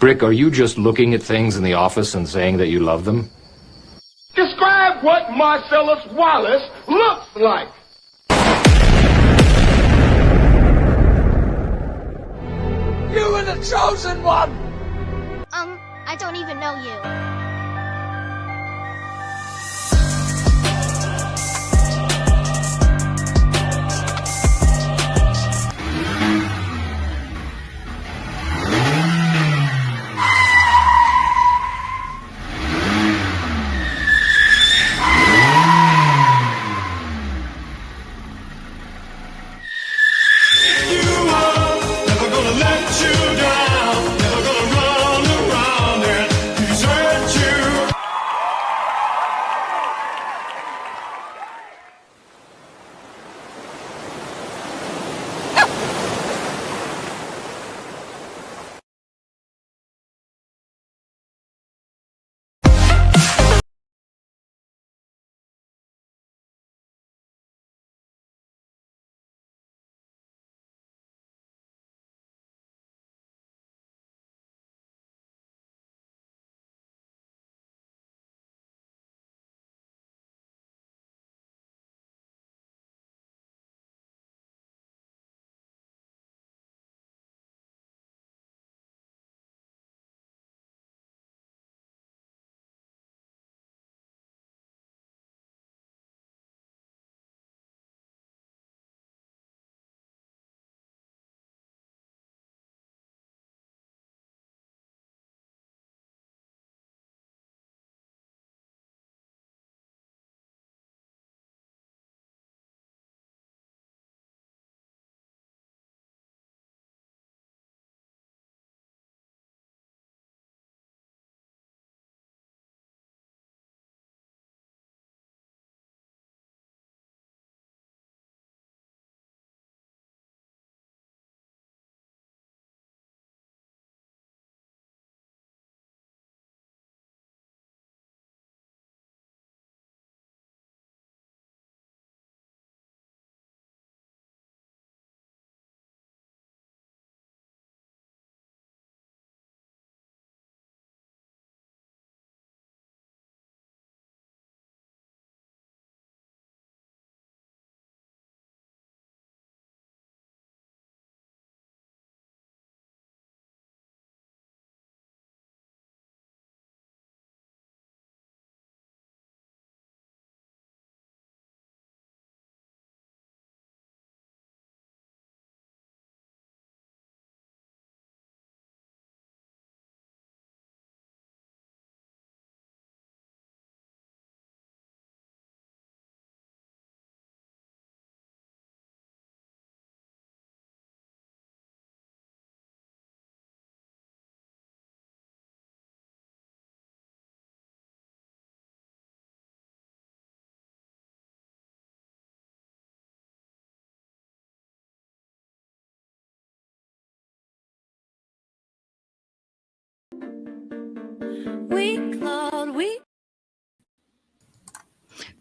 Brick, are you just looking at things in the office and saying that you love them? Describe what Marcellus Wallace looks like. You were the chosen one! I don't even know you.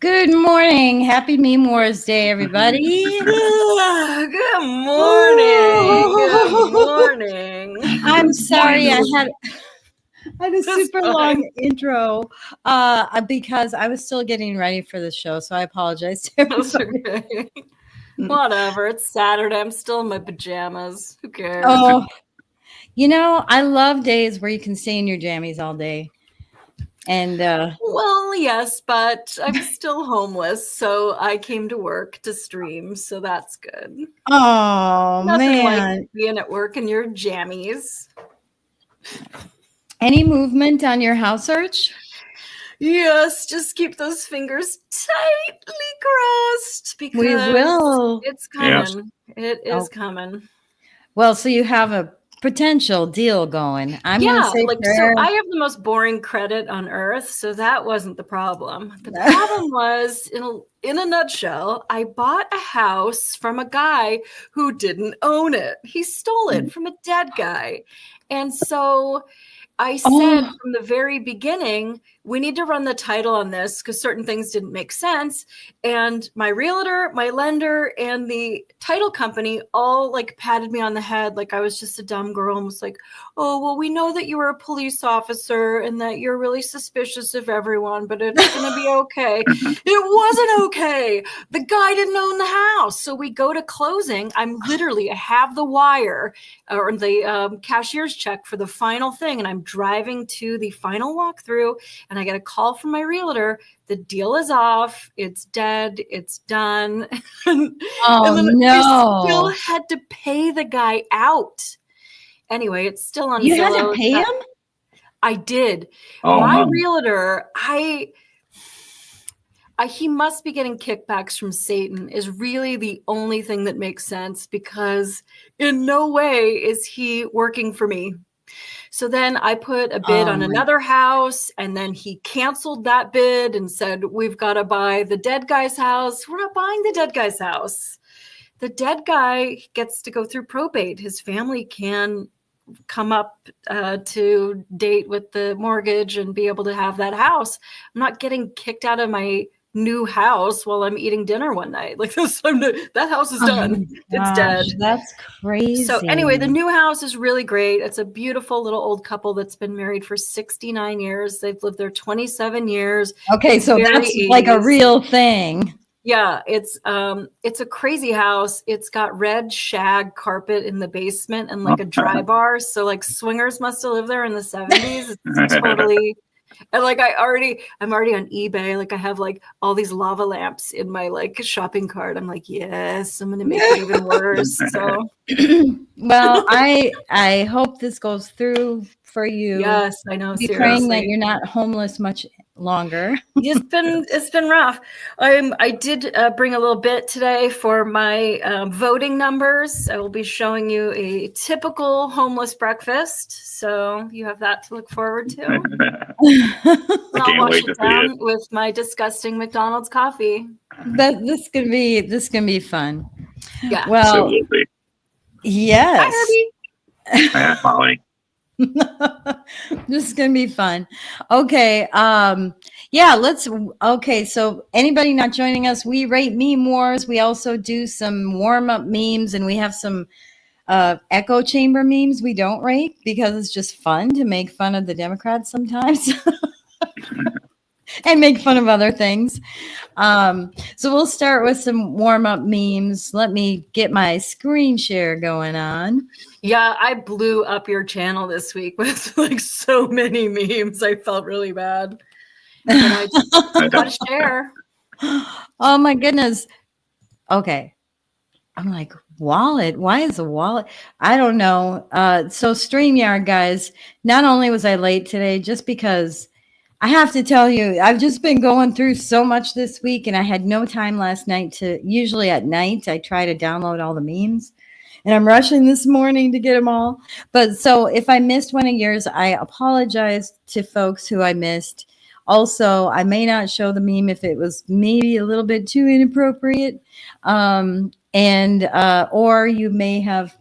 Good morning. Happy Memoirs Day, everybody. Good morning. Good morning. I'm sorry I had a super long intro because I was still getting ready for the show, so I apologize to everybody. Okay. Whatever. It's Saturday. I'm still in my pajamas. Who cares? Oh, I love days where you can stay in your jammies all day. And well, yes, but I'm still homeless, so I came to work to stream, so that's good. Oh, Nothing man. like being at work in your jammies. Any movement on your house search? Yes, just keep those fingers tightly crossed because we will. It's coming. Yes. It is coming. Well, so you have a potential deal going. I'm gonna Yeah, say like so I have the most boring credit on earth, so that wasn't the problem. The problem was, in a nutshell, I bought a house from a guy who didn't own it. He stole it from a dead guy. And so I said from the very beginning, we need to run the title on this because certain things didn't make sense. And my realtor, my lender, and the title company all like patted me on the head like I was just a dumb girl and was like, oh, well, we know that you were a police officer and that you're really suspicious of everyone, but it's going to be okay. It wasn't okay. The guy didn't own the house. So we go to closing. I have the wire or the cashier's check for the final thing. And I'm driving to the final walkthrough and I get a call from my realtor. The deal is off. It's dead. It's done. and then I still had to pay the guy out. Anyway, it's still on You Zillow. had to pay him? I did. Oh, my wow. realtor, he must be getting kickbacks from Satan is really the only thing that makes sense because in no way is he working for me. So then I put a bid on another house and then he canceled that bid and said, we've got to buy the dead guy's house. We're not buying the dead guy's house. The dead guy gets to go through probate. His family can come up to date with the mortgage and be able to have that house. I'm not getting kicked out of my new house while I'm eating dinner one night. Like this, that house is done. It's dead. That's crazy. So anyway, the new house is really great. It's a beautiful little old couple that's been married for 69 years. They've lived there 27 years. Okay, so that's like a real thing. Yeah, it's a crazy house. It's got red shag carpet in the basement and like a dry bar. So like swingers must have lived there in the 70s. It's totally. And like I'm already on eBay. Like I have like all these lava lamps in my like shopping cart. I'm like, yes, I'm gonna make it even worse. So well, I hope this goes through for you. Yes, I know. Be praying that you're not homeless much longer. It's been rough. I did bring a little bit today for my voting numbers. I will be showing you a typical homeless breakfast, so you have that to look forward to. I can't wait to see it with my disgusting McDonald's coffee. This can be fun. Yeah. Well, will be. Yes. Hi, Herbie. Hi, Molly. This is gonna be fun. Okay. So anybody not joining us, we rate meme wars. We also do some warm-up memes, and we have some echo chamber memes we don't rate because it's just fun to make fun of the Democrats sometimes. And make fun of other things. So we'll start with some warm-up memes. Let me get my screen share going on. Yeah, I blew up your channel this week with like so many memes. I felt really bad. But I just got to share. Oh my goodness. Okay. I'm like, wallet? Why is a wallet? I don't know. So StreamYard, guys, not only was I late today, just because I have to tell you, I've just been going through so much this week and I had no time last night usually at night, I try to download all the memes and I'm rushing this morning to get them all. But so if I missed one of yours, I apologize to folks who I missed. Also, I may not show the meme if it was maybe a little bit too inappropriate. Or we may have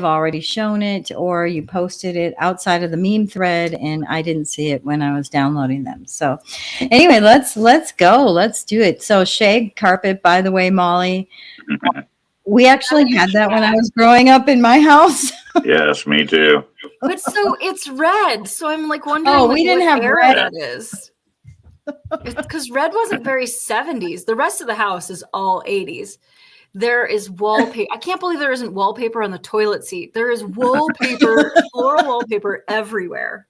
already shown it, or you posted it outside of the meme thread and I didn't see it when I was downloading them. So anyway, let's go. Let's do it. So shag carpet, by the way, Molly, we actually had that when I was growing up in my house. Yes, me too. But so it's red. So I'm like wondering we didn't have era red. that is. Because red wasn't very 70s. The rest of the house is all 80s. There is wallpaper. I can't believe there isn't wallpaper on the toilet seat. There is wallpaper, floral wallpaper everywhere.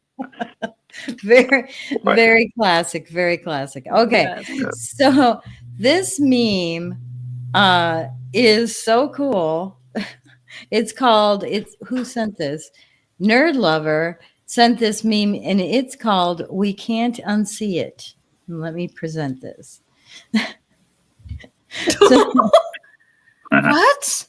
Very, very classic. Very classic. Okay. Yes. So this meme is so cool. Who sent this? Nerd Lover sent this meme and it's called We Can't Unsee It. Let me present this. What?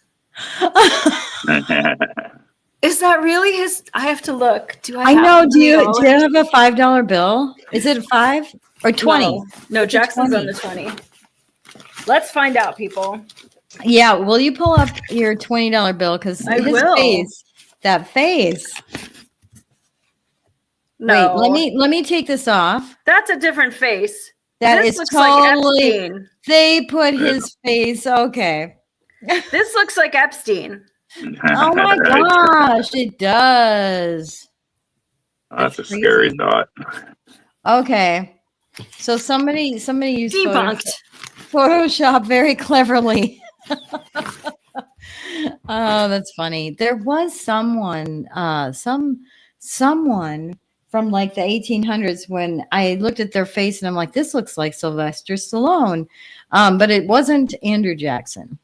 Is that really his? I have to look. Do I know. Do you have a $5 bill? Is it a 5 or 20? No, Jackson's on the 20. Let's find out, people. Yeah, will you pull up your $20 bill? Because I will. That face. No. Wait, let me take this off. That's a different face. This looks totally like Epstein. They put his face. Okay. This looks like Epstein. Oh my gosh, it does. That's a scary thought. Okay. So somebody used debunked Photoshop very cleverly. Oh, that's funny. There was someone from like the 1800s when I looked at their face and I'm like, this looks like Sylvester Stallone. But it wasn't Andrew Jackson.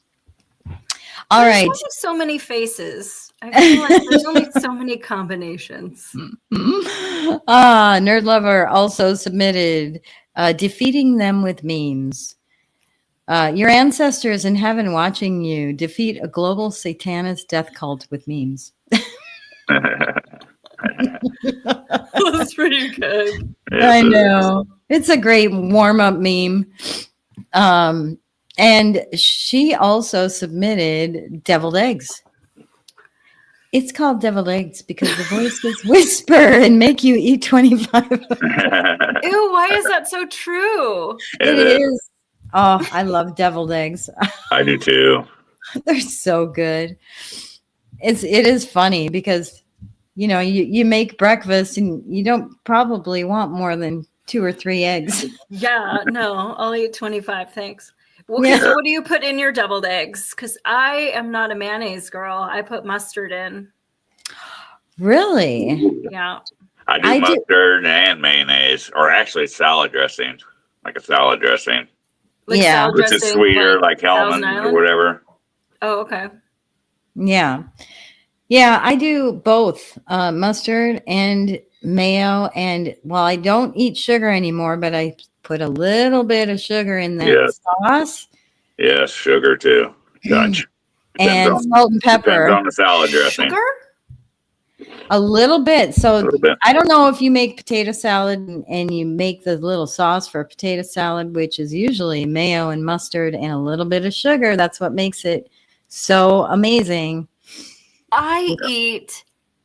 All right. There's only so many faces. I feel like there's only so many combinations. Nerd Lover also submitted defeating them with memes. Your ancestors in heaven watching you defeat a global satanist death cult with memes. That's pretty good. I know. It's a great warm-up meme. And she also submitted deviled eggs. It's called deviled eggs because the voices whisper and make you eat 25. Ew, why is that so true? It is. Oh, I love deviled eggs. I do too. They're so good. It is funny because, you make breakfast and you don't probably want more than 2 or 3 eggs. Yeah, no, I'll eat 25, thanks. Okay, so what do you put in your deviled eggs? Because I am not a mayonnaise girl. I put mustard in. Really? Yeah. I do mustard and mayonnaise, or actually salad dressing, like a salad dressing. Like salad which dressing, is sweeter, like Hellman or whatever. Oh, okay. Yeah. Yeah, I do both mustard and mayo. And I don't eat sugar anymore, but I put a little bit of sugar in that sauce. Yes, sugar too. Dutch. And salt and pepper. Depends on the salad dressing. Sugar? A little bit. So I don't know if you make potato salad and you make the little sauce for potato salad, which is usually mayo and mustard and a little bit of sugar. That's what makes it so amazing. I eat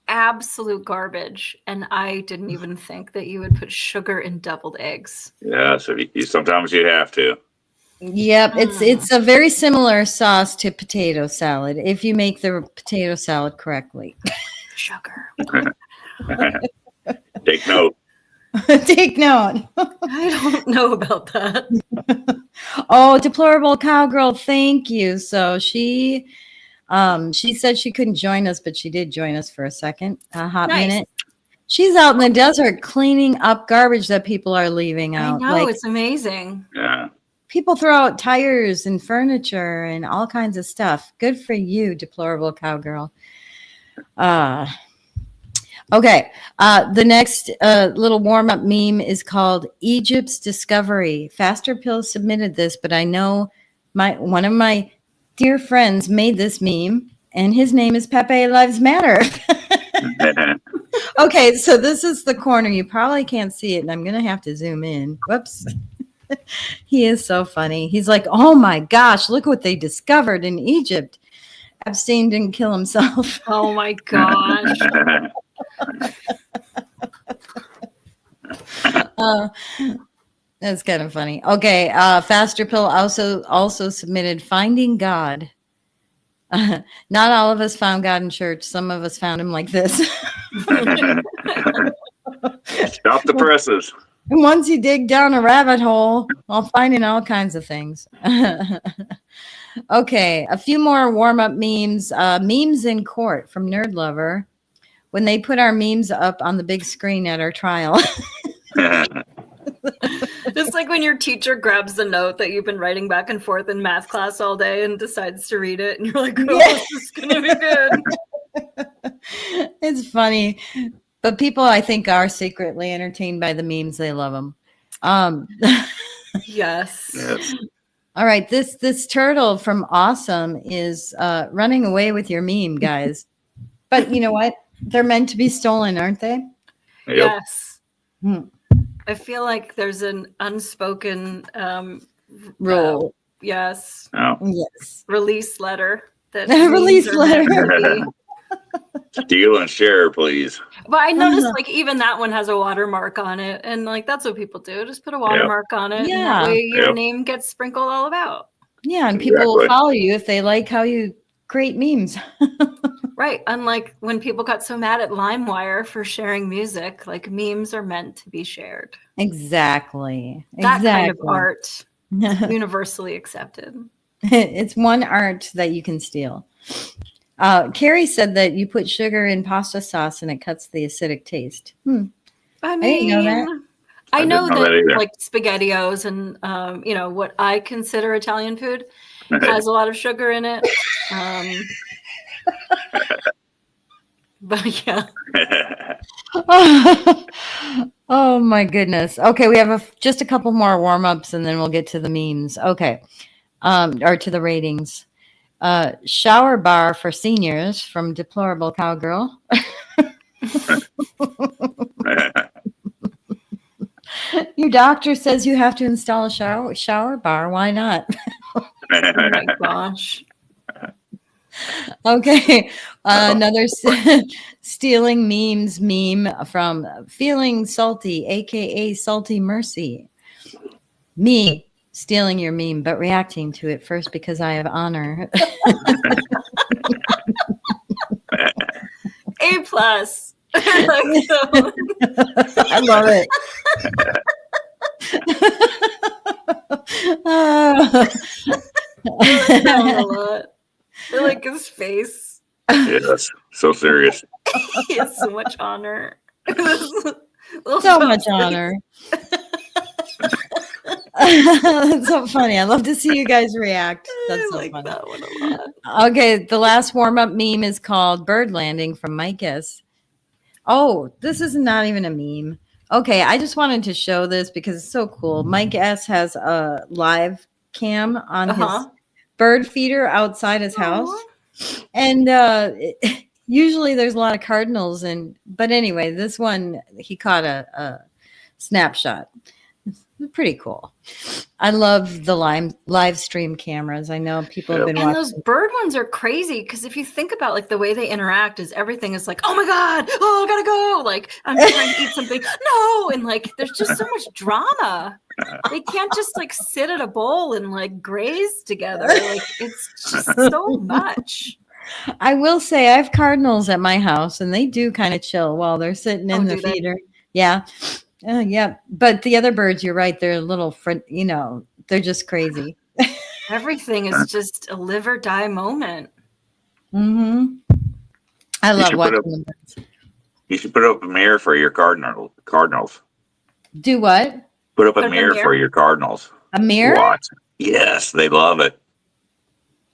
absolute garbage, and I didn't even think that you would put sugar in deviled eggs. Yeah, so sometimes you have to. Yep, it's a very similar sauce to potato salad if you make the potato salad correctly. Sugar. Take note. Take note. I don't know about that. Oh, deplorable cowgirl, thank you. So she said she couldn't join us, but she did join us for a hot minute. She's out in the desert cleaning up garbage that people are leaving out. I know, it's amazing. Yeah. People throw out tires and furniture and all kinds of stuff. Good for you, deplorable cowgirl. Okay. The next little warm-up meme is called Egypt's Discovery. Faster Pill submitted this, but I know one of my dear friends made this meme, and his name is Pepe Lives Matter. Okay, so this is the corner. You probably can't see it, and I'm going to have to zoom in. Whoops. He is so funny. He's like, oh my gosh, look what they discovered in Egypt. Epstein didn't kill himself. Oh my gosh. That's kind of funny. Okay, Faster Pill also submitted Finding God. Not all of us found God in church. Some of us found him like this. Stop the presses. And once you dig down a rabbit hole, I'll find all kinds of things. Okay, a few more warm-up memes. Memes in court from Nerd Lover. When they put our memes up on the big screen at our trial. It's like when your teacher grabs the note that you've been writing back and forth in math class all day and decides to read it. And you're like, oh, this is going to be good. It's funny. But people, I think, are secretly entertained by the memes. They love them. Yes. All right. This turtle from Awesome is running away with your meme, guys. But you know what? They're meant to be stolen, aren't they? Yep. Yes. Hmm. I feel like there's an unspoken Rule. yes. Oh. Yes. Release letter. That Release memes are meant letter. to be. Steal and share, please. But I noticed like even that one has a watermark on it. And like that's what people do. Just put a watermark on it. And Yeah. that way your Yep. name gets sprinkled all about. Yeah, and people will Exactly. follow you if they like how you create memes. Right. Unlike when people got so mad at LimeWire for sharing music, like memes are meant to be shared. Exactly. That kind of Exactly. art is universally accepted. It's one art that you can steal. Carrie said that you put sugar in pasta sauce and it cuts the acidic taste. I didn't know that. mean, I I know didn't know that either. that like SpaghettiOs and you know what I consider Italian food has a lot of sugar in it. But yeah, Oh my goodness. Okay, we have just a couple more warm-ups and then we'll get to the memes. Okay. Or to the ratings. Shower bar for seniors from Deplorable Cowgirl. Your doctor says you have to install a shower bar. Why not? oh my gosh. Okay. Another stealing memes meme from Feeling Salty, aka Salty Mercy. Me stealing your meme, but reacting to it first because I have honor. A plus. I love it. A lot. I like his face. Yes. So serious. He has so much honor. So much honor. That's so funny. I love to see you guys react. That's I so like funny. that one a lot. Okay, the last warm-up meme is called Bird Landing from Mike S. Oh, this is not even a meme. Okay, I just wanted to show this because it's so cool. Mike S has a live cam on his bird feeder outside his house. And usually there's a lot of cardinals but anyway, this one he caught a snapshot. It's pretty cool. I love the live stream cameras. I know people have been And watching. those bird ones are crazy because if you think about like the way they interact is everything is like, oh my God, oh, I gotta go. Like I'm trying to eat something. No. And like there's just so much drama. They can't just like sit at a bowl and like graze together. Like it's just so much. I will say I have cardinals at my house and they do kind of chill while they're sitting in the feeder. Yeah. Yeah. But the other birds, you're right. They're a little, they're just crazy. Everything is just a live or die moment. Mm-hmm. I love watching the birds. You should put up a mirror for your cardinals. Do what? Put up a mirror for your cardinals. A mirror? Watch. Yes, they love it.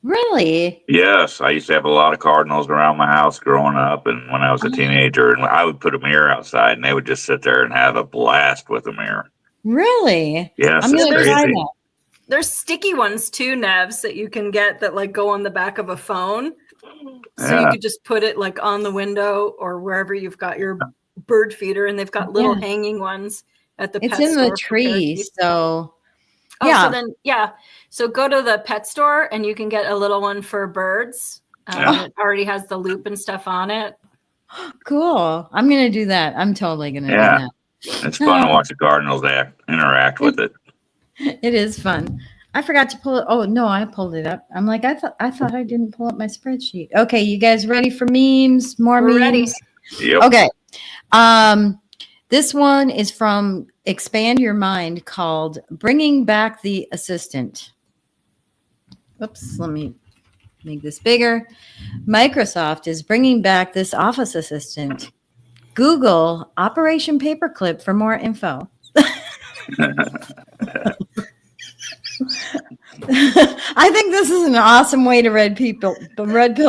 Really? Yes, I used to have a lot of cardinals around my house growing up, and when I was a teenager, and I would put a mirror outside, and they would just sit there and have a blast with a mirror. Really? Yes, I'm it's gonna try crazy. that. There's sticky ones too, Nevs, that you can get that like go on the back of a phone. So you could just put it like on the window or wherever you've got your bird feeder, and they've got little hanging ones at the pet store. It's in the tree, so So go to the pet store and you can get a little one for birds. It already has the loop and stuff on it. Cool. I'm gonna do that. I'm totally gonna do that. It's fun to watch the cardinals interact with it. It is fun. I forgot to pull it. Oh no, I pulled it up. I'm like, I thought I didn't pull up my spreadsheet. Okay, you guys ready for memes? More We're memes? ready. Yep. Okay. This one is from Expand Your Mind called Bringing Back the Assistant. Oops, let me make this bigger. Microsoft is bringing back this Office Assistant. Google Operation Paperclip for more info. I think this is an awesome way to red pill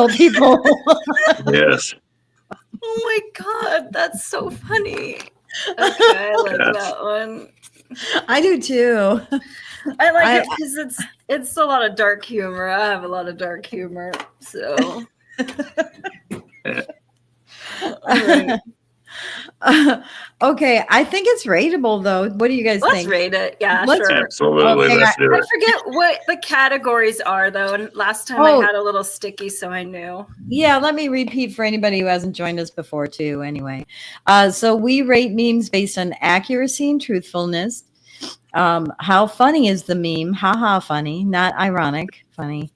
people. Yes. Oh my God, that's so funny. Okay, I like that one. I do too. I like it because it's a lot of dark humor. I have a lot of dark humor, so right. Okay, I think it's rateable though. What do you guys Let's think? rate it. Yeah, Let's- sure. Absolutely. Okay, Let's do I it. forget what the categories are though, and last time I had a little sticky, so I knew. Yeah, let me repeat for anybody who hasn't joined us before too. Anyway, so we rate memes based on accuracy and truthfulness. How funny is the meme? Haha, funny, not ironic, funny.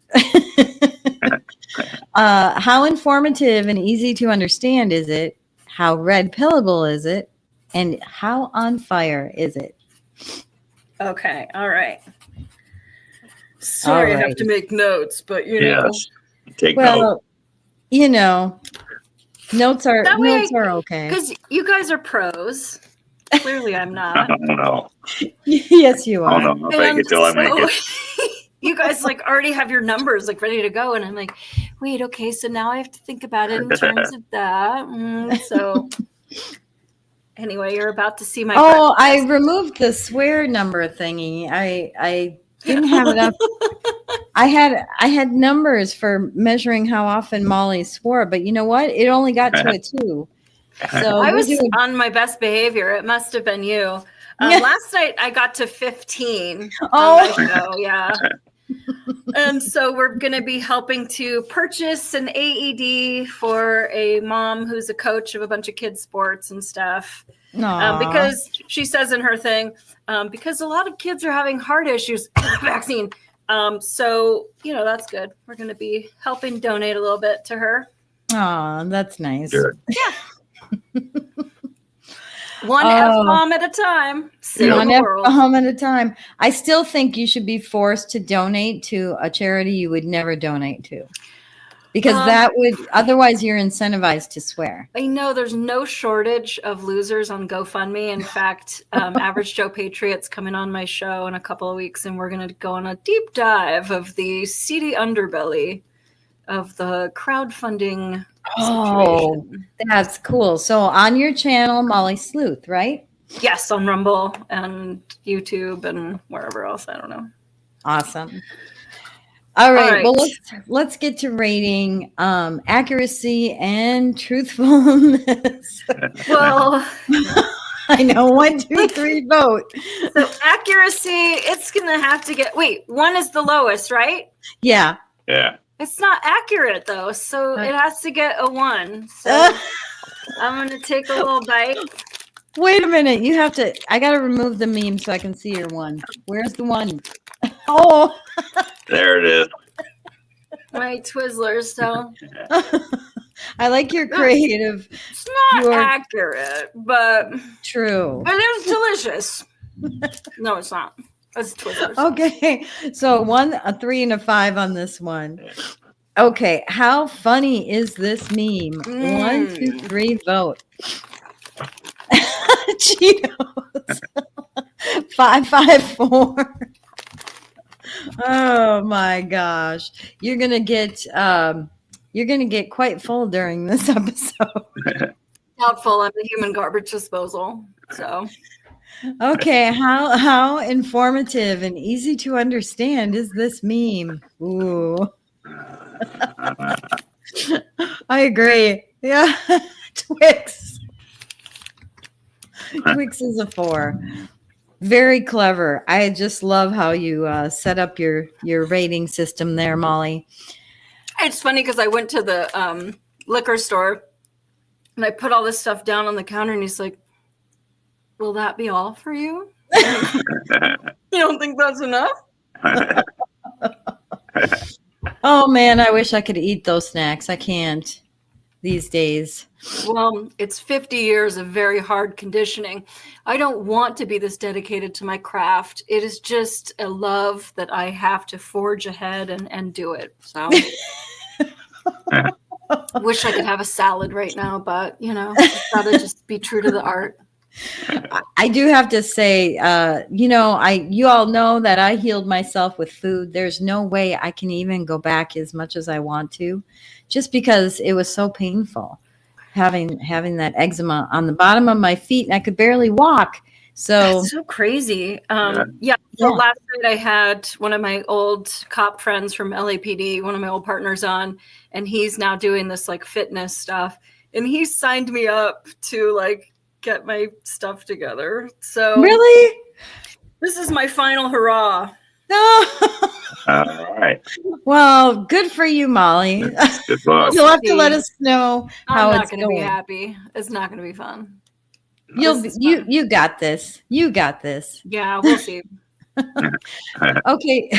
How informative and easy to understand is it? How red pillable is it? And how on fire is it? Okay, all right. Sorry, I have to make notes, but you know. Yes. Take Well, note. you know, notes are That way- okay. Because you guys are pros. Clearly, I'm not. Oh, no. Yes, you Oh, are. no. I'll take it till I make it. You guys like already have your numbers like ready to go, and I'm like, wait, okay, so now I have to think about it in terms of that. So anyway, you're about to see my. Oh, I breakfast. removed the swear number thingy. I didn't have it up. I had numbers for measuring how often Molly swore, but you know what? It only got to a 2. So I we're was doing- on my best behavior. It must have been you. Last night I got to 15 on my show. Yeah. And so we're going to be helping to purchase an AED for a mom who's a coach of a bunch of kids sports and stuff. Because she says in her thing, because a lot of kids are having heart issues, vaccine. So, you know, that's good. We're going to be helping donate a little bit to her. Oh, that's nice. Good. One F-bomb at a time. One F-bomb at a time. I still think you should be forced to donate to a charity you would never donate to. Because that would, otherwise you're incentivized to swear. I know there's no shortage of losers on GoFundMe. In fact, Average Joe Patriot's coming on my show in a couple of weeks, and we're going to go on a deep dive of the seedy underbelly of the crowdfunding situation. That's cool. So on your channel, Molly Sleuth, right? Yes, on Rumble and YouTube and wherever else. I don't know. Awesome. All right. Well, let's get to rating accuracy and truthfulness. Well, I know 1, 2, 3 vote. So accuracy, it's gonna have to get 1 is the lowest, right? Yeah. Yeah. It's not accurate though, so it has to get a 1. So I'm gonna take a little bite. Wait a minute. You have to. I got to remove the meme so I can see your 1. Where's the 1? Oh. There it is. My Twizzlers, so I like your creative. It's not accurate, but true. But it's delicious. No, it's not. It's Twizzlers. Okay, so 1, a 3, and a 5 on this one. Okay, how funny is this meme? 1, 2, 3, vote. Cheetos. 5, 5, 4. Oh my gosh, you're gonna get quite full during this episode. Not full. I'm the human garbage disposal. So. Okay, how informative and easy to understand is this meme? Ooh. I agree. Yeah. Twix. Twix is a 4. Very clever. I just love how you set up your rating system there, Molly. It's funny because I went to the liquor store and I put all this stuff down on the counter and he's like, will that be all for you? You don't think that's enough? Oh man, I wish I could eat those snacks. I can't these days. Well, it's 50 years of very hard conditioning. I don't want to be this dedicated to my craft. It is just a love that I have to forge ahead and do it. So wish I could have a salad right now, but you know, I've got to just be true to the art. I do have to say, you all know that I healed myself with food. There's no way I can even go back as much as I want to, just because it was so painful having that eczema on the bottom of my feet and I could barely walk. So that's so crazy. So last night I had one of my old cop friends from LAPD, one of my old partners on, and he's now doing this like fitness stuff. and he signed me up to like get my stuff together. So Really? this is my final hurrah. No. All right. Well, good for you, Molly. Good luck. You'll have to let us know how I'm not it's going to be going. happy. It's not going to be fun. You got this. You got this. Yeah, we'll see. Okay,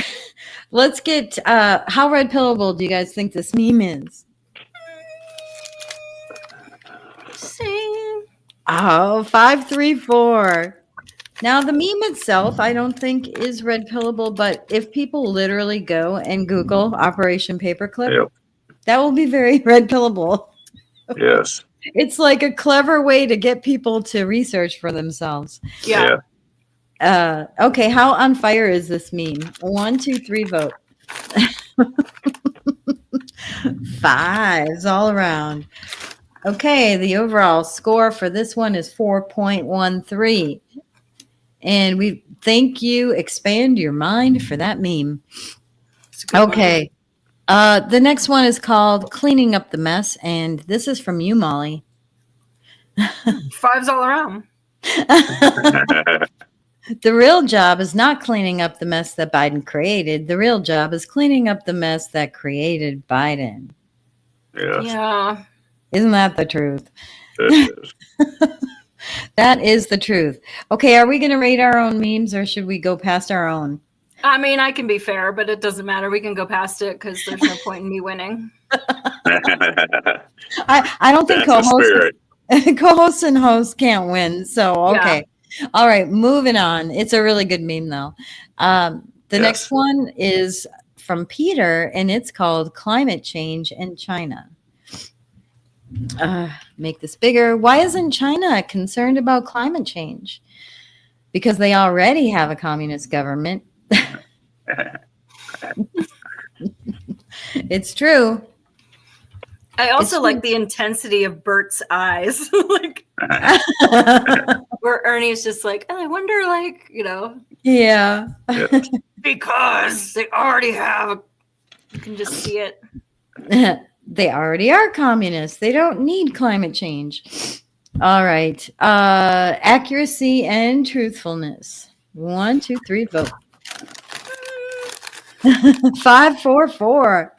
let's get how red pillable do you guys think this meme is? Sing. Oh, 534. Now the meme itself, I don't think is red pillable, but if people literally go and Google Operation Paperclip, Yep. that will be very red pillable. Yes. It's like a clever way to get people to research for themselves. Yeah. Okay, how on fire is this meme? 1, 2, 3, vote. Fives all around. Okay, the overall score for this one is 4.13. And we thank you, Expand Your Mind, for that meme. Okay. The next one is called Cleaning Up the Mess, and this is from you, Molly. Fives all around. The real job is not cleaning up the mess that Biden created. The real job is cleaning up the mess that created Biden. Yes. Yeah. Isn't that the truth? It is. That is the truth. Okay, are we going to rate our own memes or should we go past our own? I mean, I can be fair, but it doesn't matter. We can go past it because there's no point in me winning. I don't think co-hosts and hosts can't win. So, okay. Yeah. All right, moving on. It's a really good meme, though. The next one is from Peter, and it's called Climate Change in China. Make this bigger. Why isn't China concerned about climate change? Because they already have a communist government. It's true. I also like the intensity of Bert's eyes. Like where Ernie's just like, oh, I wonder, like, you know. Yeah. Because they already have. You can just see it. They already are communists. They don't need climate change. All right. Accuracy and truthfulness. 1, 2, 3, vote. 544.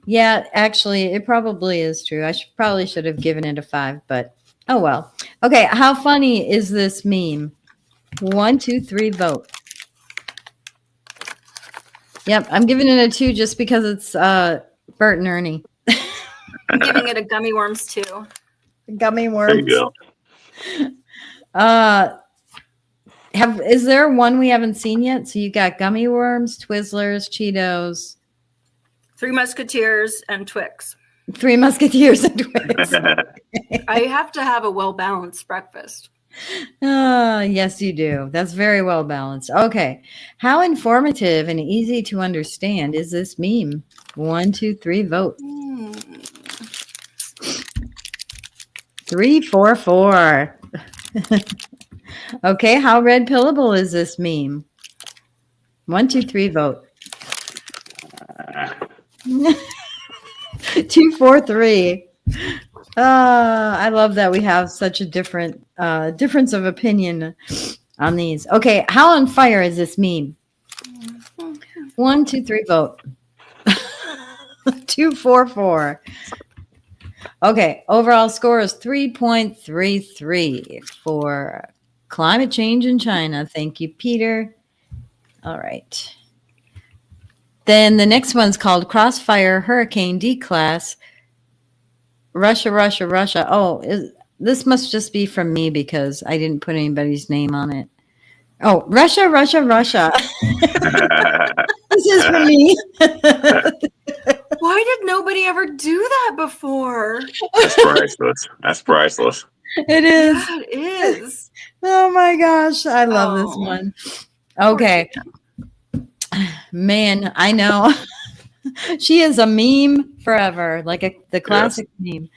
Yeah, actually, it probably is true. I probably should have given it a 5, but oh well. Okay, how funny is this meme? 1, 2, 3, vote. Yep, I'm giving it a 2 just because it's Bert and Ernie. I'm giving it a gummy worms too. Gummy worms. There you go. Is there one we haven't seen yet? So you got gummy worms, Twizzlers, Cheetos, Three Musketeers, and Twix. Three Musketeers and Twix. I have to have a well-balanced breakfast. Yes, you do. That's very well balanced. Okay. How informative and easy to understand is this meme? 1, 2, 3, vote. 3, 4, 4. Okay. How red pillable is this meme? 1, 2, 3, vote. 2, 4, 3. I love that we have such a different difference of opinion on these. Okay, how on fire is this meme? 1, 2, 3, vote. 2, 4, 4. Okay, overall score is 3.33 for climate change in China. Thank you, Peter. All right. Then the next one's called Crossfire Hurricane D-Class. Russia, Russia, Russia. Oh, this must just be from me because I didn't put anybody's name on it. Oh, Russia, Russia, Russia. This is for me. Why did nobody ever do that before? That's priceless. That's priceless. It is. Yeah, it is. Oh my gosh. I love this one. Okay. Man, I know. She is a meme forever, like the classic meme.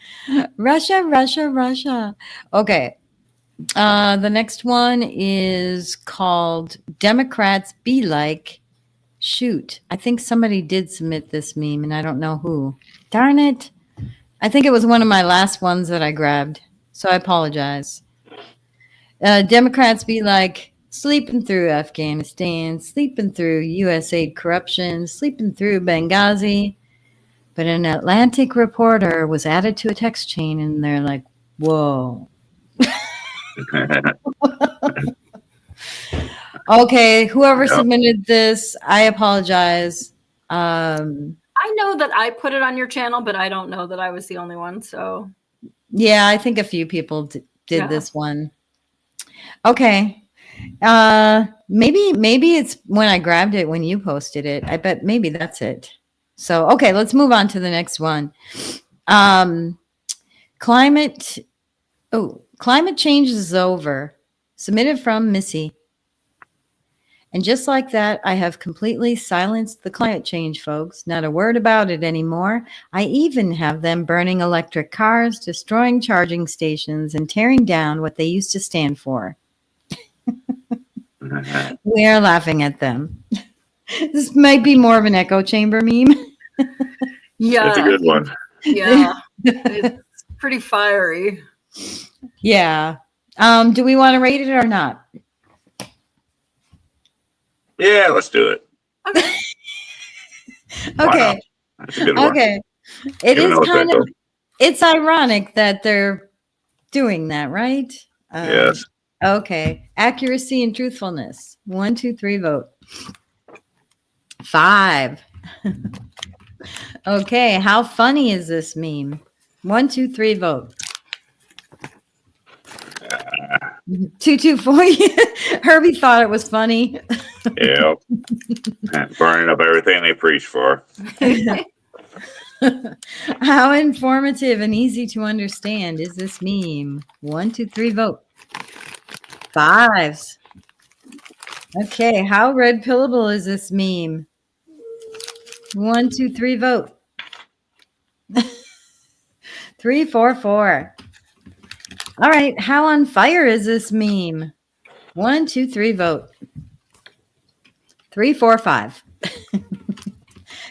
Russia, Russia, Russia. Okay. The next one is called Democrats Be Like. Shoot. I think somebody did submit this meme, and I don't know who. Darn it. I think it was one of my last ones that I grabbed, so I apologize. Democrats be like, sleeping through Afghanistan, sleeping through U.S. aid corruption, sleeping through Benghazi. But an Atlantic reporter was added to a text chain, and they're like, whoa. Okay, whoever submitted this, I apologize. I know that I put it on your channel, but I don't know that I was the only one. So yeah, I think a few people did this one. Okay. Maybe it's when I grabbed it when you posted it. I bet maybe that's it. So okay, let's move on to the next one. Climate change is over. Submitted from Missy. And just like that, I have completely silenced the climate change folks. Not a word about it anymore. I even have them burning electric cars, destroying charging stations, and tearing down what they used to stand for. We are laughing at them. This might be more of an echo chamber meme. Yeah. That's a good one. Yeah. It's pretty fiery. Yeah. Do we want to rate it or not? Yeah, let's do it. Okay. Okay. That's a good one. Okay. It is kind of, it's ironic that they're doing that, right? Yes. Okay. Accuracy and truthfulness. 1, 2, 3, vote. 5. Okay. How funny is this meme? 1, 2, 3, vote. 2, 2, 4. Herbie thought it was funny. Yeah. Burning up everything they preach for. How informative and easy to understand is this meme? 1, 2, 3, vote. 5s. Okay, how red pillable is this meme? 1, 2, 3, vote. 3, 4, 4. All right, how on fire is this meme? 1, 2, 3, vote. 3, 4, 5. This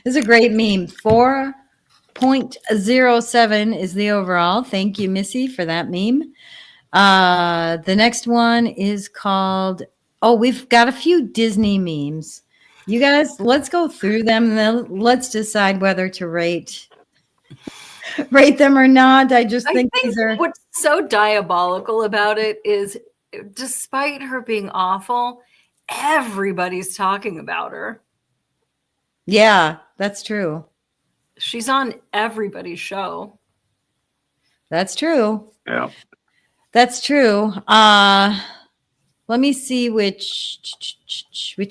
is a great meme. 4.07 is the overall. Thank you, Missy, for that meme. The next one is called, we've got a few Disney memes. You guys, let's go through them and then let's decide whether to rate them or not. I think these are. What's so diabolical about it is, despite her being awful, everybody's talking about her. Yeah, that's true. She's on everybody's show. That's true. Yeah. That's true. Let me see which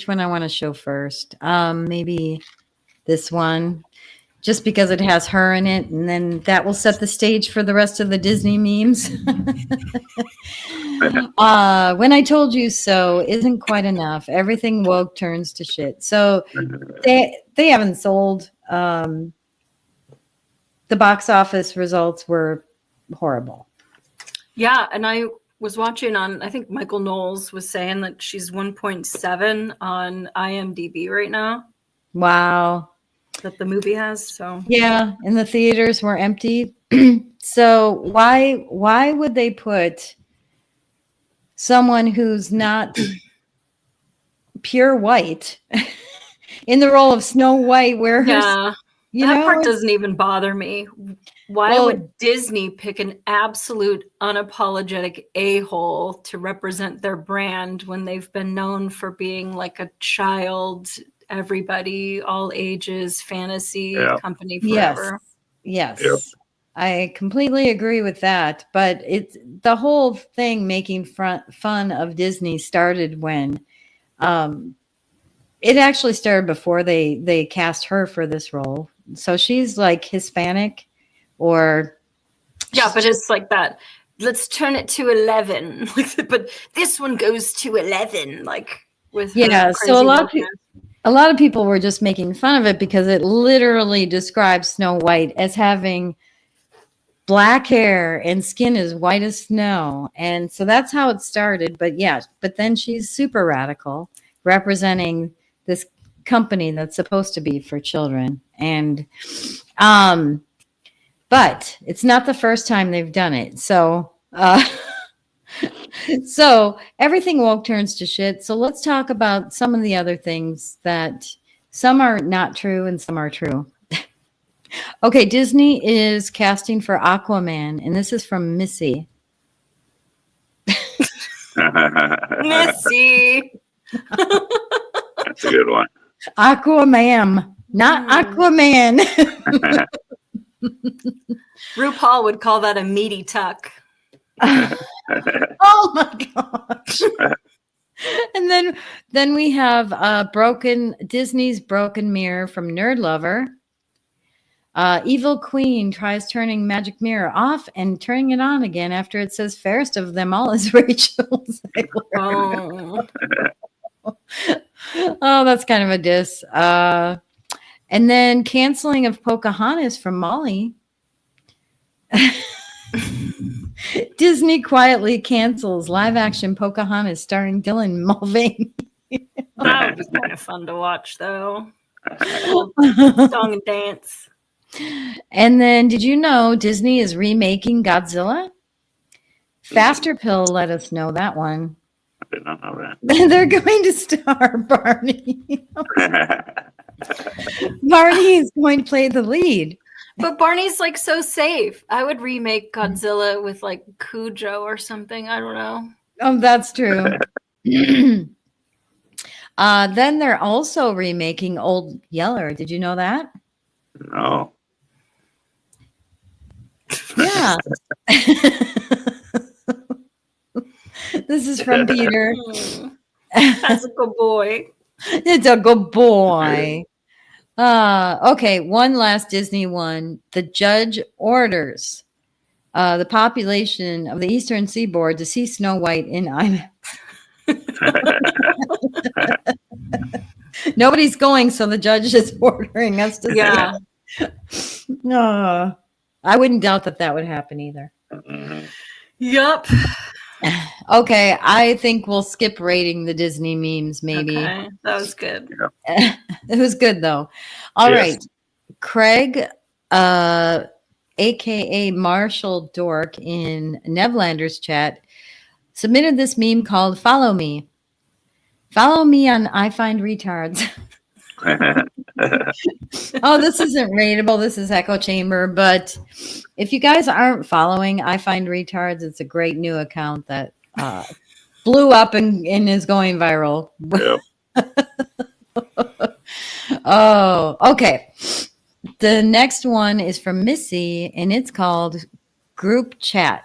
one I want to show first. Maybe this one, just because it has her in it, and then that will set the stage for the rest of the Disney memes. When I told you so isn't quite enough. Everything woke turns to shit. So they haven't sold. The box office results were horrible. Yeah, and I was watching on, I think Michael Knowles was saying that she's 1.7 on IMDb right now. Wow. That the movie has. So yeah, and the theaters were empty. So why would they put someone who's not pure white in the role of Snow White, where that part doesn't even bother me. Why would Disney pick an absolute unapologetic a-hole to represent their brand when they've been known for being like a child, everybody, all ages, fantasy company forever? Yes. Yep. I completely agree with that. But it's the whole thing making fun of Disney started when it actually started before they cast her for this role. So she's like Hispanic. But it's like that. Let's turn it to 11. But this one goes to 11. So a lot of people were just making fun of it because it literally describes Snow White as having black hair and skin as white as snow, and so that's how it started. But then she's super radical, representing this company that's supposed to be for children, and But it's not the first time they've done it. So, so everything woke turns to shit. So let's talk about some of the other things that some are not true and some are true. Okay, Disney is casting for Aquaman, and this is from Missy. Missy. That's a good one. Aquaman, not Aquaman. RuPaul would call that a meaty tuck. Oh my gosh. And then we have Disney's Broken Mirror from Nerd Lover. Evil Queen tries turning magic mirror off and turning it on again after it says fairest of them all is Rachel. Oh. Oh, that's kind of a diss. And then canceling of Pocahontas from Molly. Disney quietly cancels live action Pocahontas starring Dylan Mulvaney. That was kind of fun to watch, though. Song and dance. And then, did you know Disney is remaking Godzilla? Faster Pill let us know that one. I did not know that. They're going to star Barney. Barney is going to play the lead. But Barney's like so safe. I would remake Godzilla with like Cujo or something. I don't know. Oh, that's true. Then they're also remaking Old Yeller. Did you know that? No. Yeah. This is from Peter. That's a good boy. It's a good boy. Okay, one last Disney one. The judge orders the population of the Eastern Seaboard to see Snow White in IMAX. Nobody's going, so the judge is ordering us to see it. No, I wouldn't doubt that would happen either. Yup. Okay, I think we'll skip rating the Disney memes, maybe. Okay, that was good. It was good, though. All right. Craig, a.k.a. Marshall Dork in Nevlander's chat, submitted this meme called Follow Me. Follow me on I Find Retards. Oh, this isn't rateable. This is Echo Chamber. But if you guys aren't following I Find Retards, it's a great new account that blew up and is going viral. Oh, okay. The next one is from Missy, and it's called Group Chat.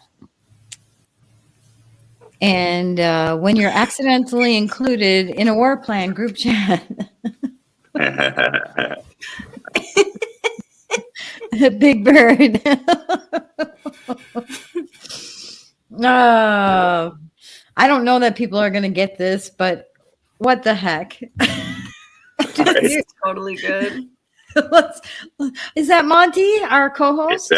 And when you're accidentally included in a war plan group chat. Big Bird. I don't know that people are going to get this, but what the heck? It's totally good. Is that Monty, our co-host?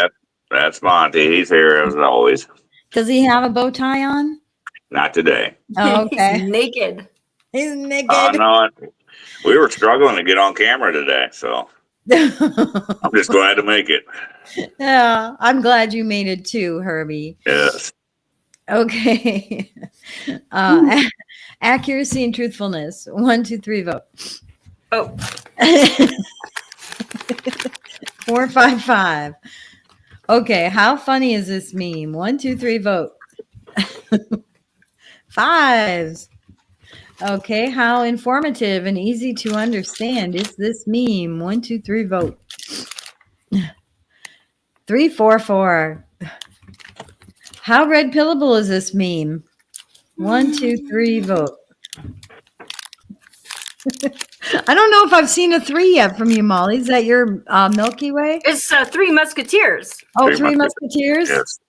That's Monty. He's here as always. Does he have a bow tie on? Not today. Oh, okay. He's naked. He's naked. No, we were struggling to get on camera today, so I'm just glad to make it. Yeah, I'm glad you made it too, Herbie. Yes. Okay. Accuracy and truthfulness. 1, 2, 3, vote. Oh. 4, 5, 5. Okay, how funny is this meme? 1, 2, 3, vote. 5s. Okay, how informative and easy to understand is this meme? 1, 2, 3, vote. 3, 4, 4. How red pillable is this meme? 1, 2, 3, vote. I don't know if I've seen a 3 yet from you, Molly. Is that your Milky Way? It's 3 Musketeers. Oh, Three Musketeers? Yes.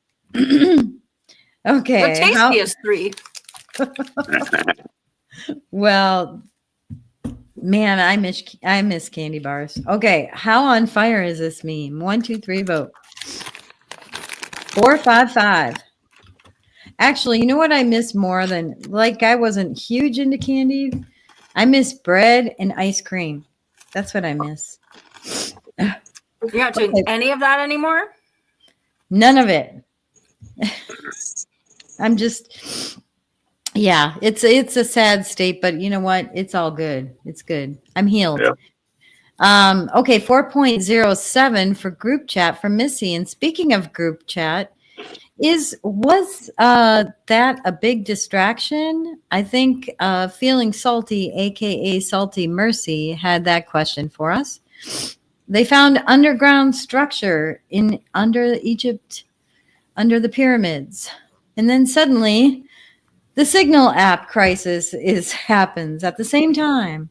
Okay. What tasty is 3? Well, man, I miss candy bars. Okay, how on fire is this meme? 1, 2, 3, vote. 4, 5, 5. Actually, you know what I miss more than, like, I wasn't huge into candy. I miss bread and ice cream. That's what I miss. You're not doing any of that anymore? None of it. I'm just, yeah, it's a sad state, but you know what? It's all good. It's good. I'm healed. Yeah. Okay, 4.07 for group chat from Missy. And speaking of group chat, was that a big distraction? I think Feeling Salty, aka Salty Mercy, had that question for us. They found underground structure under Egypt, under the pyramids, and then suddenly the Signal app crisis happens at the same time.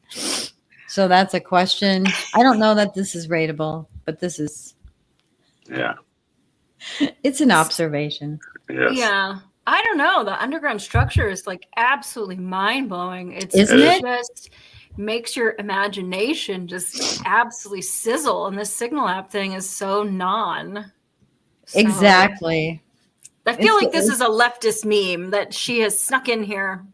So that's a question. I don't know that this is rateable, but this is. Yeah. It's an observation. Yes. Yeah. I don't know. The underground structure is like absolutely mind blowing. Isn't it? Just makes your imagination just absolutely sizzle. And this Signal app thing is so Exactly. I feel like this is a leftist meme that she has snuck in here.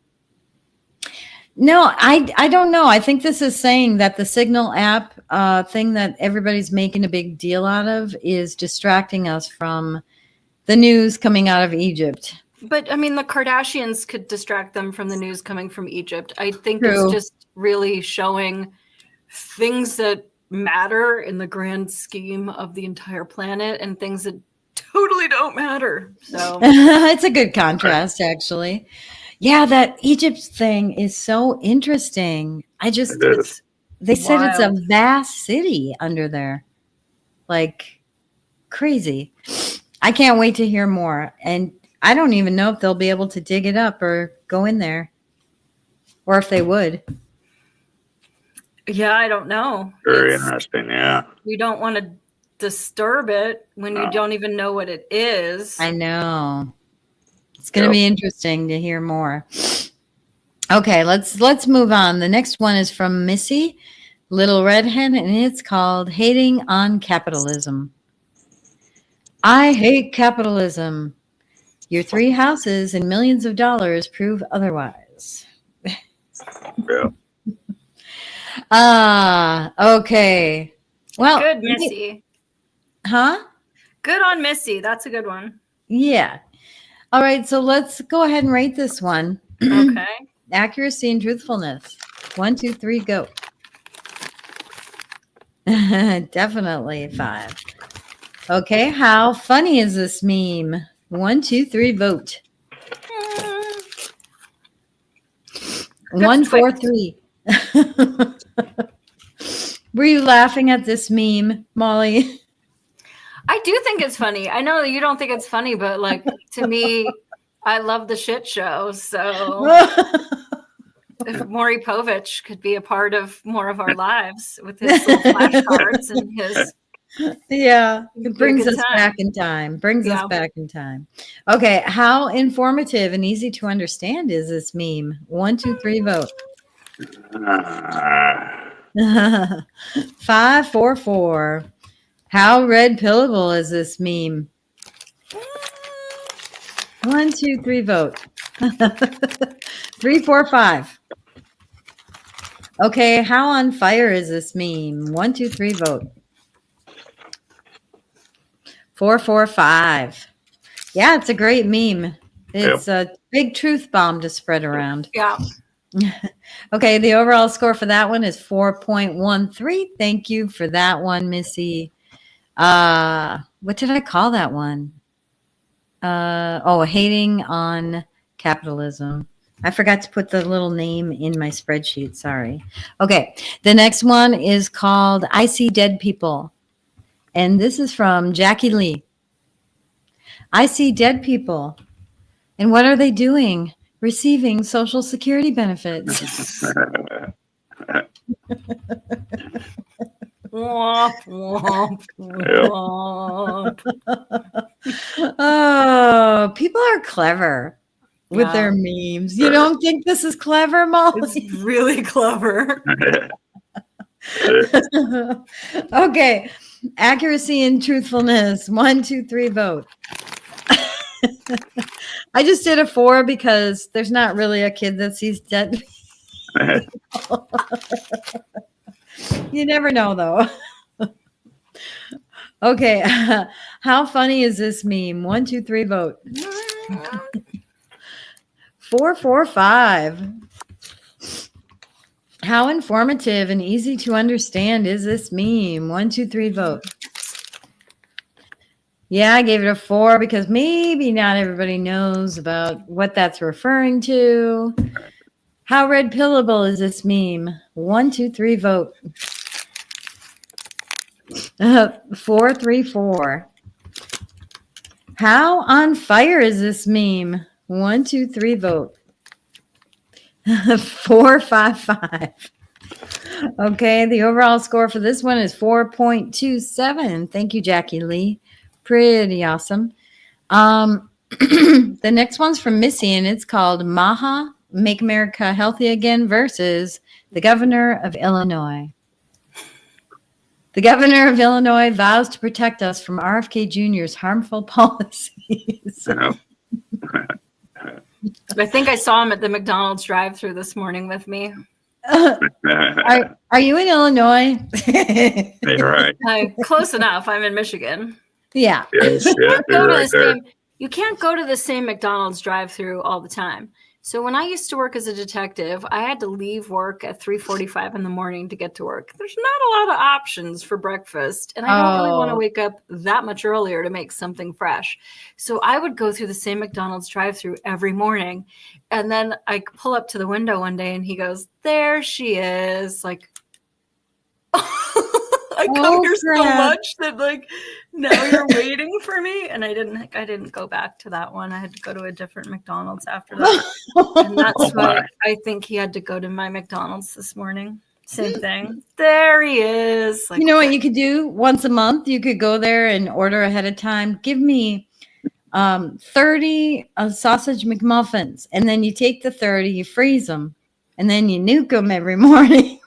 No, I don't know. I think this is saying that the Signal app thing that everybody's making a big deal out of is distracting us from the news coming out of Egypt. But I mean, the Kardashians could distract them from the news coming from Egypt. I think True. It's just really showing things that matter in the grand scheme of the entire planet and things that totally don't matter. So it's a good contrast, actually. Yeah, that Egypt thing is so interesting. They said it's a vast city under there. Like crazy. I can't wait to hear more. And I don't even know if they'll be able to dig it up or go in there. Or if they would. Yeah, I don't know. Very interesting, yeah. You don't want to disturb it when you don't even know what it is. I know. It's going to be interesting to hear more. Okay, let's move on. The next one is from Missy, Little Redhead, and it's called Hating on Capitalism. I hate capitalism. Your 3 houses and millions of dollars prove otherwise. Yeah. Okay. Well, good, Missy. Huh? Good on Missy. That's a good one. Yeah. All right, so let's go ahead and rate this one. Okay. Accuracy and truthfulness. 1, 2, 3, go. Definitely 5. Okay, how funny is this meme? 1, 2, 3, vote. 1, 4, 3. Were you laughing at this meme, Molly? I do think it's funny. I know you don't think it's funny, but like to me, I love the shit show. So if Maury Povich could be a part of more of our lives with his little flashcards and his. Yeah, it brings us back in time. Okay, how informative and easy to understand is this meme? 1, 2, 3, vote. 5, 4, 4. How red pillable is this meme? 1, 2, 3, vote. 3, 4, 5. Okay, how on fire is this meme? 1, 2, 3, vote. 4, 4, 5. Yeah, it's a great meme. It's a big truth bomb to spread around. Yeah. Okay, the overall score for that one is 4.13. Thank you for that one, Missy. What did I call that one? Hating on capitalism. I forgot to put the little name in my spreadsheet. Sorry. Okay, the next one is called I See Dead People. And this is from Jackie Lee. I see dead people. And what are they doing? Receiving Social Security benefits. Womp, womp, womp. Oh, people are clever with their memes. You don't think this is clever, Molly? It's really clever. Okay. Accuracy and truthfulness. 1, 2, 3, vote. I just did a 4 because there's not really a kid that sees dead people. You never know, though. Okay. How funny is this meme? 1, 2, 3, vote. 4, 4, 5. How informative and easy to understand is this meme? 1, 2, 3, vote. Yeah, I gave it a 4 because maybe not everybody knows about what that's referring to. How red pillable is this meme? 1, 2, 3, vote. 4, 3, 4. How on fire is this meme? 1, 2, 3, vote. 4, 5, 5. Okay, the overall score for this one is 4.27. Thank you, Jackie Lee. Pretty awesome. The next one's from Missy, and it's called Maha, Make America Healthy Again versus the Governor of Illinois. The Governor of Illinois vows to protect us from RFK Jr.'s harmful policies. I think I saw him at the McDonald's drive-thru this morning with me. Are you in Illinois? You're right. Close enough. I'm in Michigan. Yeah. Yes, yeah, you're right there. You can't go to the same McDonald's drive-thru all the time. So when I used to work as a detective, I had to leave work at 3:45 in the morning to get to work. There's not a lot of options for breakfast, and I don't really want to wake up that much earlier to make something fresh. So I would go through the same McDonald's drive-thru every morning, and then I pull up to the window one day, and he goes, "There she is!" Like, I come here so much that like now you're waiting for me, and I didn't go back to that one. I had to go to a different McDonald's after that, and that's why I think he had to go to my McDonald's this morning. Same thing. There he is. Like, you know what you could do once a month? You could go there and order ahead of time. Give me 30 sausage McMuffins, and then you take the 30, you freeze them, and then you nuke them every morning.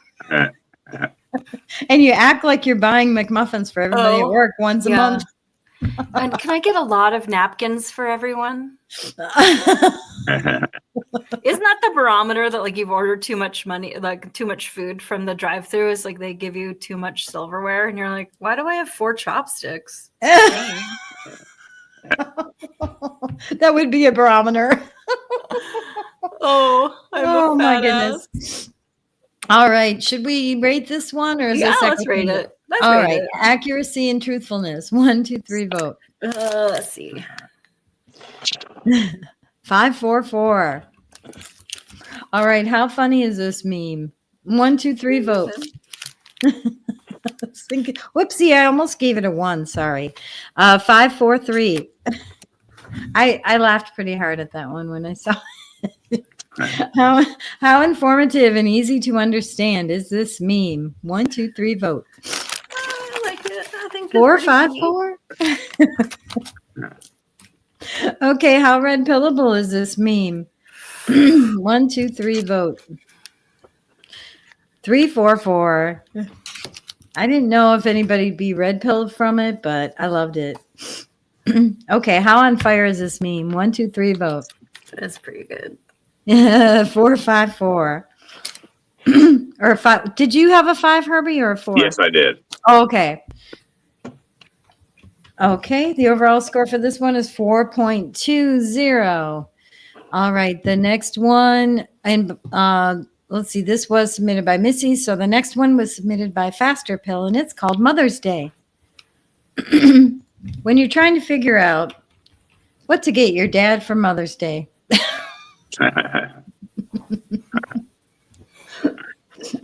And you act like you're buying McMuffins for everybody at work once a month. And can I get a lot of napkins for everyone? Isn't that the barometer that like you've ordered too much money, like too much food from the drive-thru? Is like they give you too much silverware, and you're like, why do I have 4 chopsticks? That would be a barometer. Oh my goodness. All right. Should we rate this one, or is this? Let's rate it. All right. Accuracy and truthfulness. 1, 2, 3, vote. Let's see. 5, 4, 4. All right. How funny is this meme? 1, 2, 3, vote. Whoopsie! I almost gave it a 1. Sorry. 5, 4, 3. I laughed pretty hard at that one when I saw it. How informative and easy to understand is this meme? 1, 2, 3, vote. I like it. I think 4, 5, 4. Okay, how red pillable is this meme? 1, 2, 3, vote. 3, 4, 4. I didn't know if anybody'd be red pilled from it, but I loved it. Okay, how on fire is this meme? 1, 2, 3, vote. That's pretty good. 4, 5, 4. Or 5. Did you have a 5, Herbie, or a 4? Yes, I did. Okay. Okay, the overall score for this one is 4.20. All right, the next one, and let's see, this was submitted by Missy, so the next one was submitted by Faster Pill, and it's called Mother's Day. When you're trying to figure out what to get your dad for Mother's Day.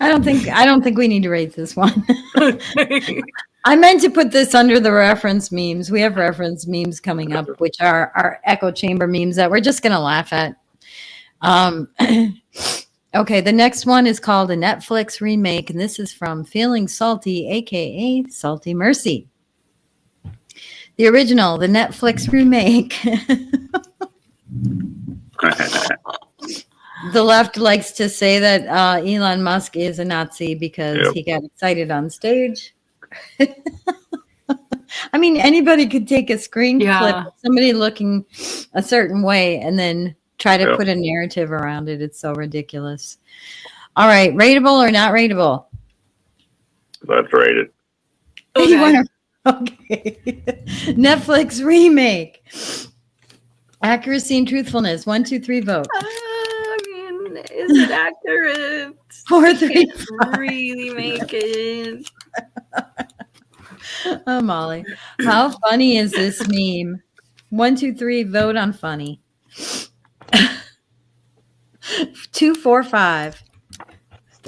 I don't think we need to rate this one. I meant to put this under the reference memes. We have reference memes coming up, which are our echo chamber memes that we're just going to laugh at. Okay, the next one is called a Netflix remake, and this is from Feeling Salty, aka Salty Mercy. The original, the Netflix remake. The left likes to say that Elon Musk is a Nazi because he got excited on stage. I mean, anybody could take a screen clip of somebody looking a certain way and then try to put a narrative around it. It's so ridiculous. All right, rateable or not rateable? Let's rate it. Okay. Okay. Netflix remake. Accuracy and truthfulness. 1, 2, 3 vote. I mean, is it accurate? 4, 3, Can't really make it. Oh, Molly. How funny is this meme? 1, 2, 3, vote on funny. 2, 4, 5.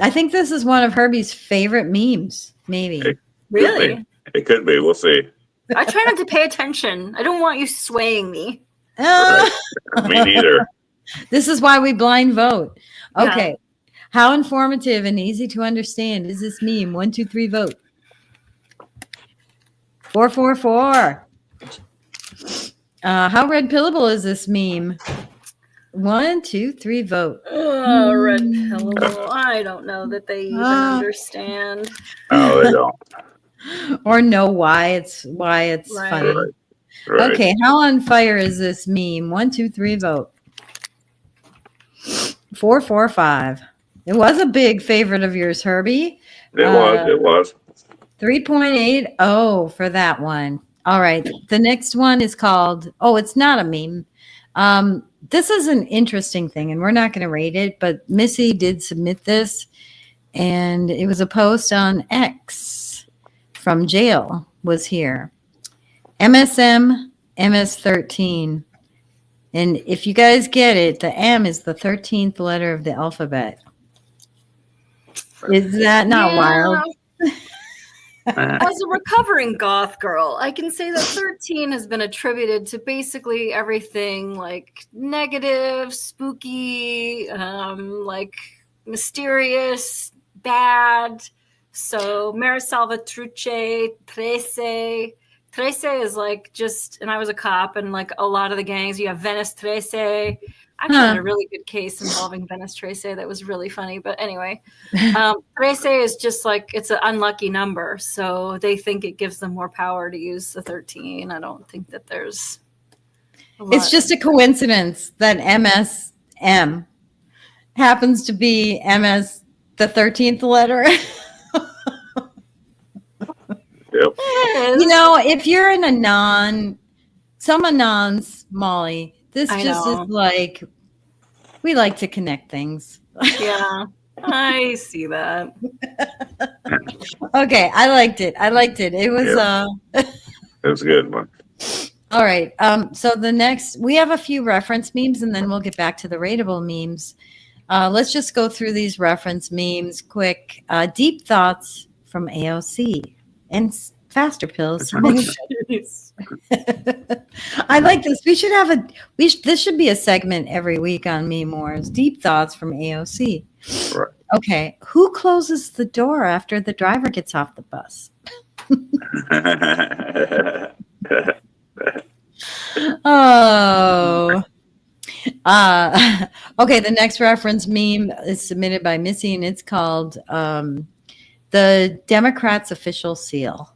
I think this is one of Herbie's favorite memes, maybe. Really? It could be. We'll see. I try not to pay attention. I don't want you swaying me. Me neither. This is why we blind vote. Yeah. Okay. How informative and easy to understand is this meme? 1, 2, 3, vote. 4, 4, 4. How red pillable is this meme? 1, 2, 3, vote. Oh, red pillable. I don't know that they even understand. No, they don't. Or know why it's Right. funny. Right. Okay, how on fire is this meme? 1, 2, 3, vote. 4, 4, 5. It was a big favorite of yours, Herbie. It was. 3.80 for that one. All right. The next one is called, it's not a meme. This is an interesting thing, and we're not going to rate it, but Missy did submit this, and it was a post on X from jail was here. MSM MS13. And if you guys get it, the M is the 13th letter of the alphabet. Is that not wild? As a recovering goth girl, I can say that 13 has been attributed to basically everything like negative, spooky, like mysterious, bad. So Marisalvatruce, Trece. Trece is like just, and I was a cop, and like a lot of the gangs, you have Venice Trece. I actually had a really good case involving Venice Trece that was really funny. But anyway, Trece is just like, it's an unlucky number. So they think it gives them more power to use the 13. I don't think that there's It's just a coincidence that MSM happens to be MS, the 13th letter. Yep. You know, if you're in some anons, Molly, this just is like, we like to connect things. Yeah, I see that. Okay, I liked it. It was It was a good one. all right. So the next, we have a few reference memes, and then we'll get back to the rateable memes. Let's just go through these reference memes quick. Deep thoughts from AOC and faster pills. I like this. We should have this should be a segment every week on Meme Wars. Deep thoughts from AOC. Right. Okay. Who closes the door after the driver gets off the bus? Oh. Okay, the next reference meme is submitted by Missy, and it's called the Democrats' official seal.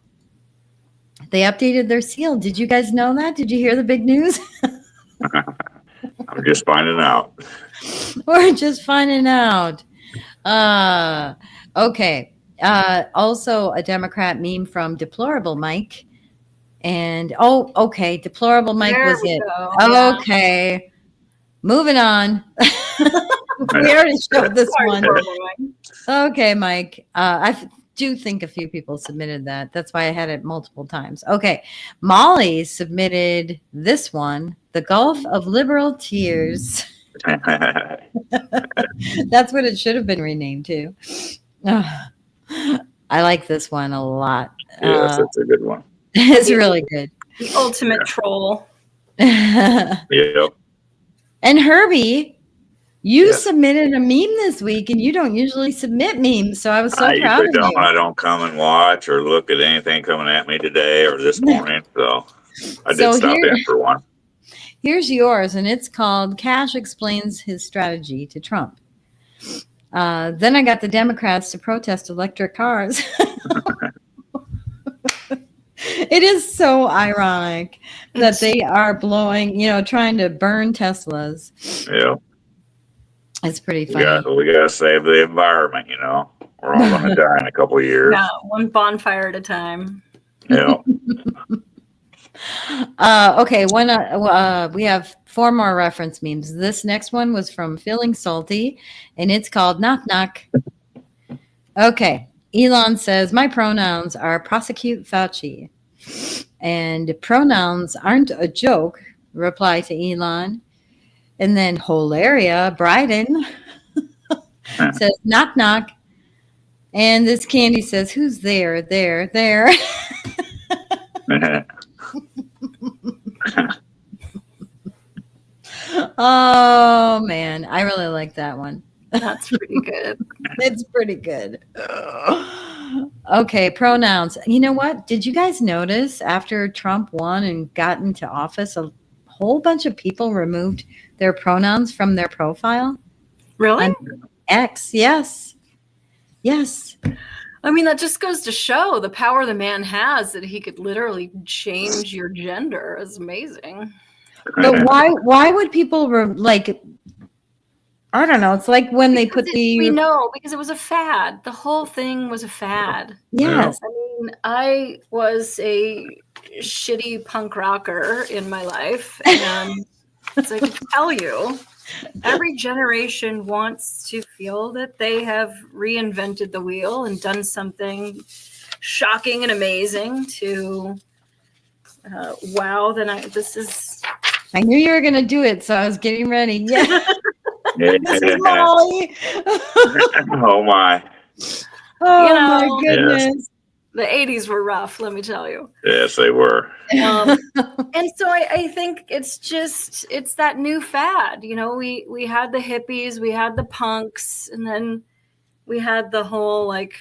They updated their seal. Did you guys know that? Did you hear the big news? I'm just finding out. We're just finding out. Okay. Also a Democrat meme from Deplorable Mike. And okay. Deplorable Mike There was we it. go. Yeah. Okay. Moving on. We already showed this one. Okay, Mike. I do think a few people submitted that. That's why I had it multiple times. Okay. Molly submitted this one, The Gulf of Liberal Tears. That's what it should have been renamed to. I like this one a lot. Yes, it's a good one. It's really good. The ultimate troll. Yep. And Herbie, you submitted a meme this week, and you don't usually submit memes, so I was so proud usually of don't. you. I don't come and watch or look at anything coming at me today or this morning, so I did stop in for one. Here's yours, and it's called Cash Explains His Strategy to Trump. Then I got the Democrats to protest electric cars. It is so ironic that they are blowing, trying to burn Teslas. Yeah. It's pretty funny. We got to save the environment, We're all going to die in a couple of years. Yeah, one bonfire at a time. Yeah. Okay, we have 4 more reference memes. This next one was from Feeling Salty, and it's called Knock Knock. Okay, Elon says, my pronouns are prosecute Fauci. And pronouns aren't a joke, reply to Elon. And then Hilaria Bryden says, knock knock. And this Candy says, who's there? Oh, man. I really like that one. That's pretty good. It's pretty good. Okay, pronouns. You know what? Did you guys notice after Trump won and got into office, a whole bunch of people removed their pronouns from their profile? Really? On X, yes. Yes. I mean, that just goes to show the power the man has, that he could literally change your gender. Is amazing. But why would people I don't know. It's like when they put we know, because it was a fad. The whole thing was a fad. Yes. I mean, I was a shitty punk rocker in my life, and as I can tell you, every generation wants to feel that they have reinvented the wheel and done something shocking and amazing to wow. I knew you were going to do it, so I was getting ready. Yeah. This is Molly. Oh my. My goodness. Yes. The 80s were rough, let me tell you. Yes, they were. And so I think it's that new fad. You know, we had the hippies, we had the punks, and then we had the whole, like,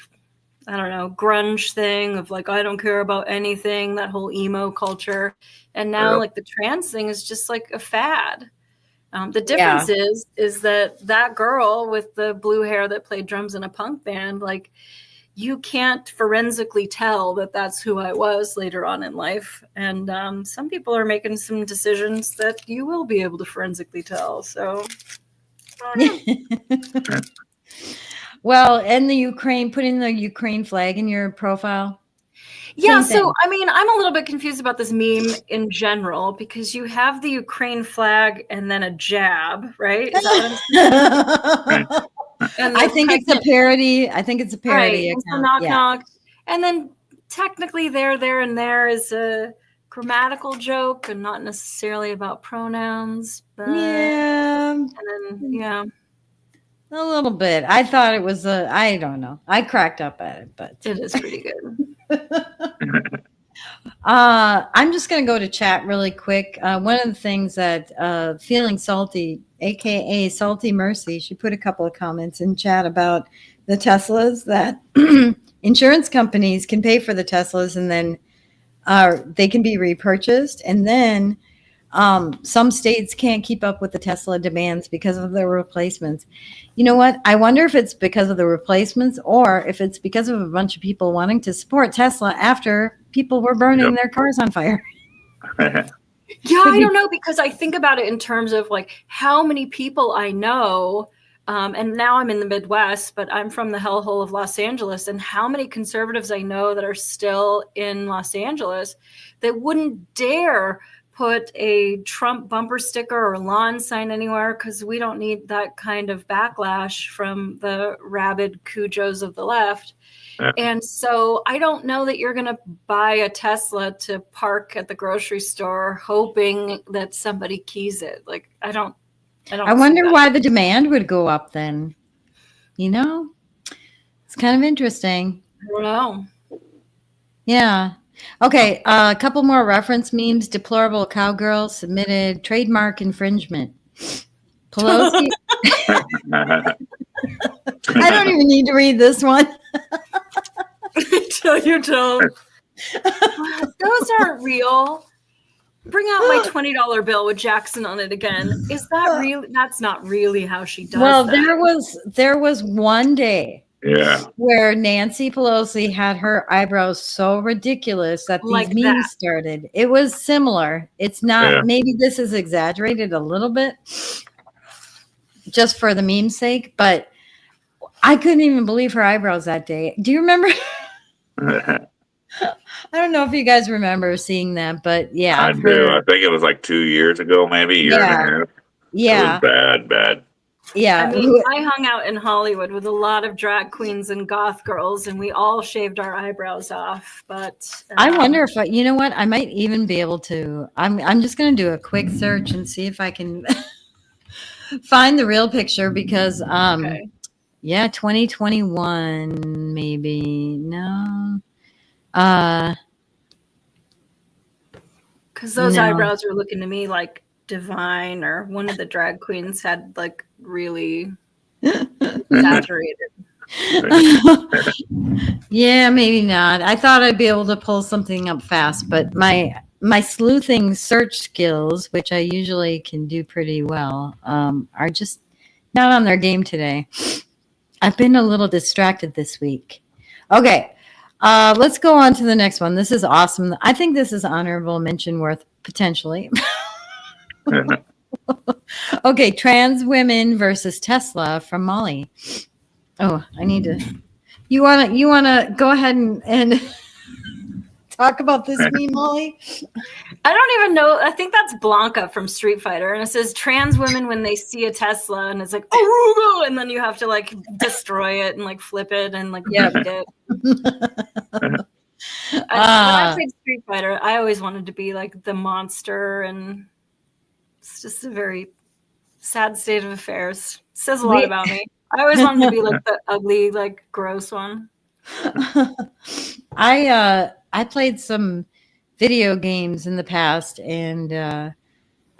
I don't know, grunge thing of like, I don't care about anything, that whole emo culture. And now like the trans thing is just like a fad. The difference is that girl with the blue hair that played drums in a punk band, like, you can't forensically tell that that's who I was later on in life. And some people are making some decisions that you will be able to forensically tell. So, well, and the Ukraine, putting the Ukraine flag in your profile. Yeah, so I mean, I'm a little bit confused about this meme in general, because you have the Ukraine flag and then a jab, right? Is that what I'm saying? And I think it's a parody. Right. And so knock knock. And then technically there and there is a grammatical joke and not necessarily about pronouns. But, and then, a little bit. I thought it was I don't know. I cracked up at it, but it is pretty good. I'm just going to go to chat really quick. One of the things that Feeling Salty, aka Salty Mercy, she put a couple of comments in chat about the Teslas, that insurance companies can pay for the Teslas and then they can be repurchased, and then some states can't keep up with the Tesla demands because of their replacements. You know what? I wonder if it's because of the replacements or if it's because of a bunch of people wanting to support Tesla after people were burning their cars on fire. Yeah, I don't know, because I think about it in terms of like how many people I know, and now I'm in the Midwest, but I'm from the hellhole of Los Angeles, and how many conservatives I know that are still in Los Angeles that wouldn't dare put a Trump bumper sticker or lawn sign anywhere, because we don't need that kind of backlash from the rabid Cujos of the left. Yeah. And so I don't know that you're going to buy a Tesla to park at the grocery store hoping that somebody keys it. Like, I wonder why the demand would go up then. You know, it's kind of interesting. I don't know. Yeah. Okay, a couple more reference memes. Deplorable cowgirl submitted trademark infringement. Pelosi. I don't even need to read this one. Until you don't. Those aren't real. Bring out my $20 bill with Jackson on it again. Is that real? That's not really how she does that. There was one day where Nancy Pelosi had her eyebrows so ridiculous that these memes started. It was similar. It's not, maybe this is exaggerated a little bit just for the meme's sake, but I couldn't even believe her eyebrows that day. Do you remember? I don't know if you guys remember seeing that, but yeah, I I've do. I heard. think it was like 2 years ago, maybe a year and a Yeah, half. It yeah, was bad. I yeah. mean, I hung out in Hollywood with a lot of drag queens and goth girls, and we all shaved our eyebrows off. But I wonder if you know what? I might even be able to. I'm just going to do a quick search and see if I can find the real picture because okay. yeah, 2021 maybe. No. Uh Because those no. eyebrows are looking to me like divine, or one of the drag queens had like really exaggerated. Yeah, maybe not. I thought I'd be able to pull something up fast, but my sleuthing search skills, which I usually can do pretty well, are just not on their game today. I've been a little distracted this week. Okay, let's go on to the next one. This is awesome. I think this is honorable mention worth potentially. Okay, trans women versus Tesla from Molly. Oh, I need to. You wanna go ahead and talk about this meme, Molly? I don't even know. I think that's Blanca from Street Fighter, and it says trans women when they see a Tesla, and it's like Aruga, and then you have to like destroy it and like flip it and like Yep. beat it. When I played Street Fighter, I always wanted to be like the monster, and it's just a very sad state of affairs. It says a lot about me. I always wanted to be like the ugly, like gross one. I played some video games in the past, and I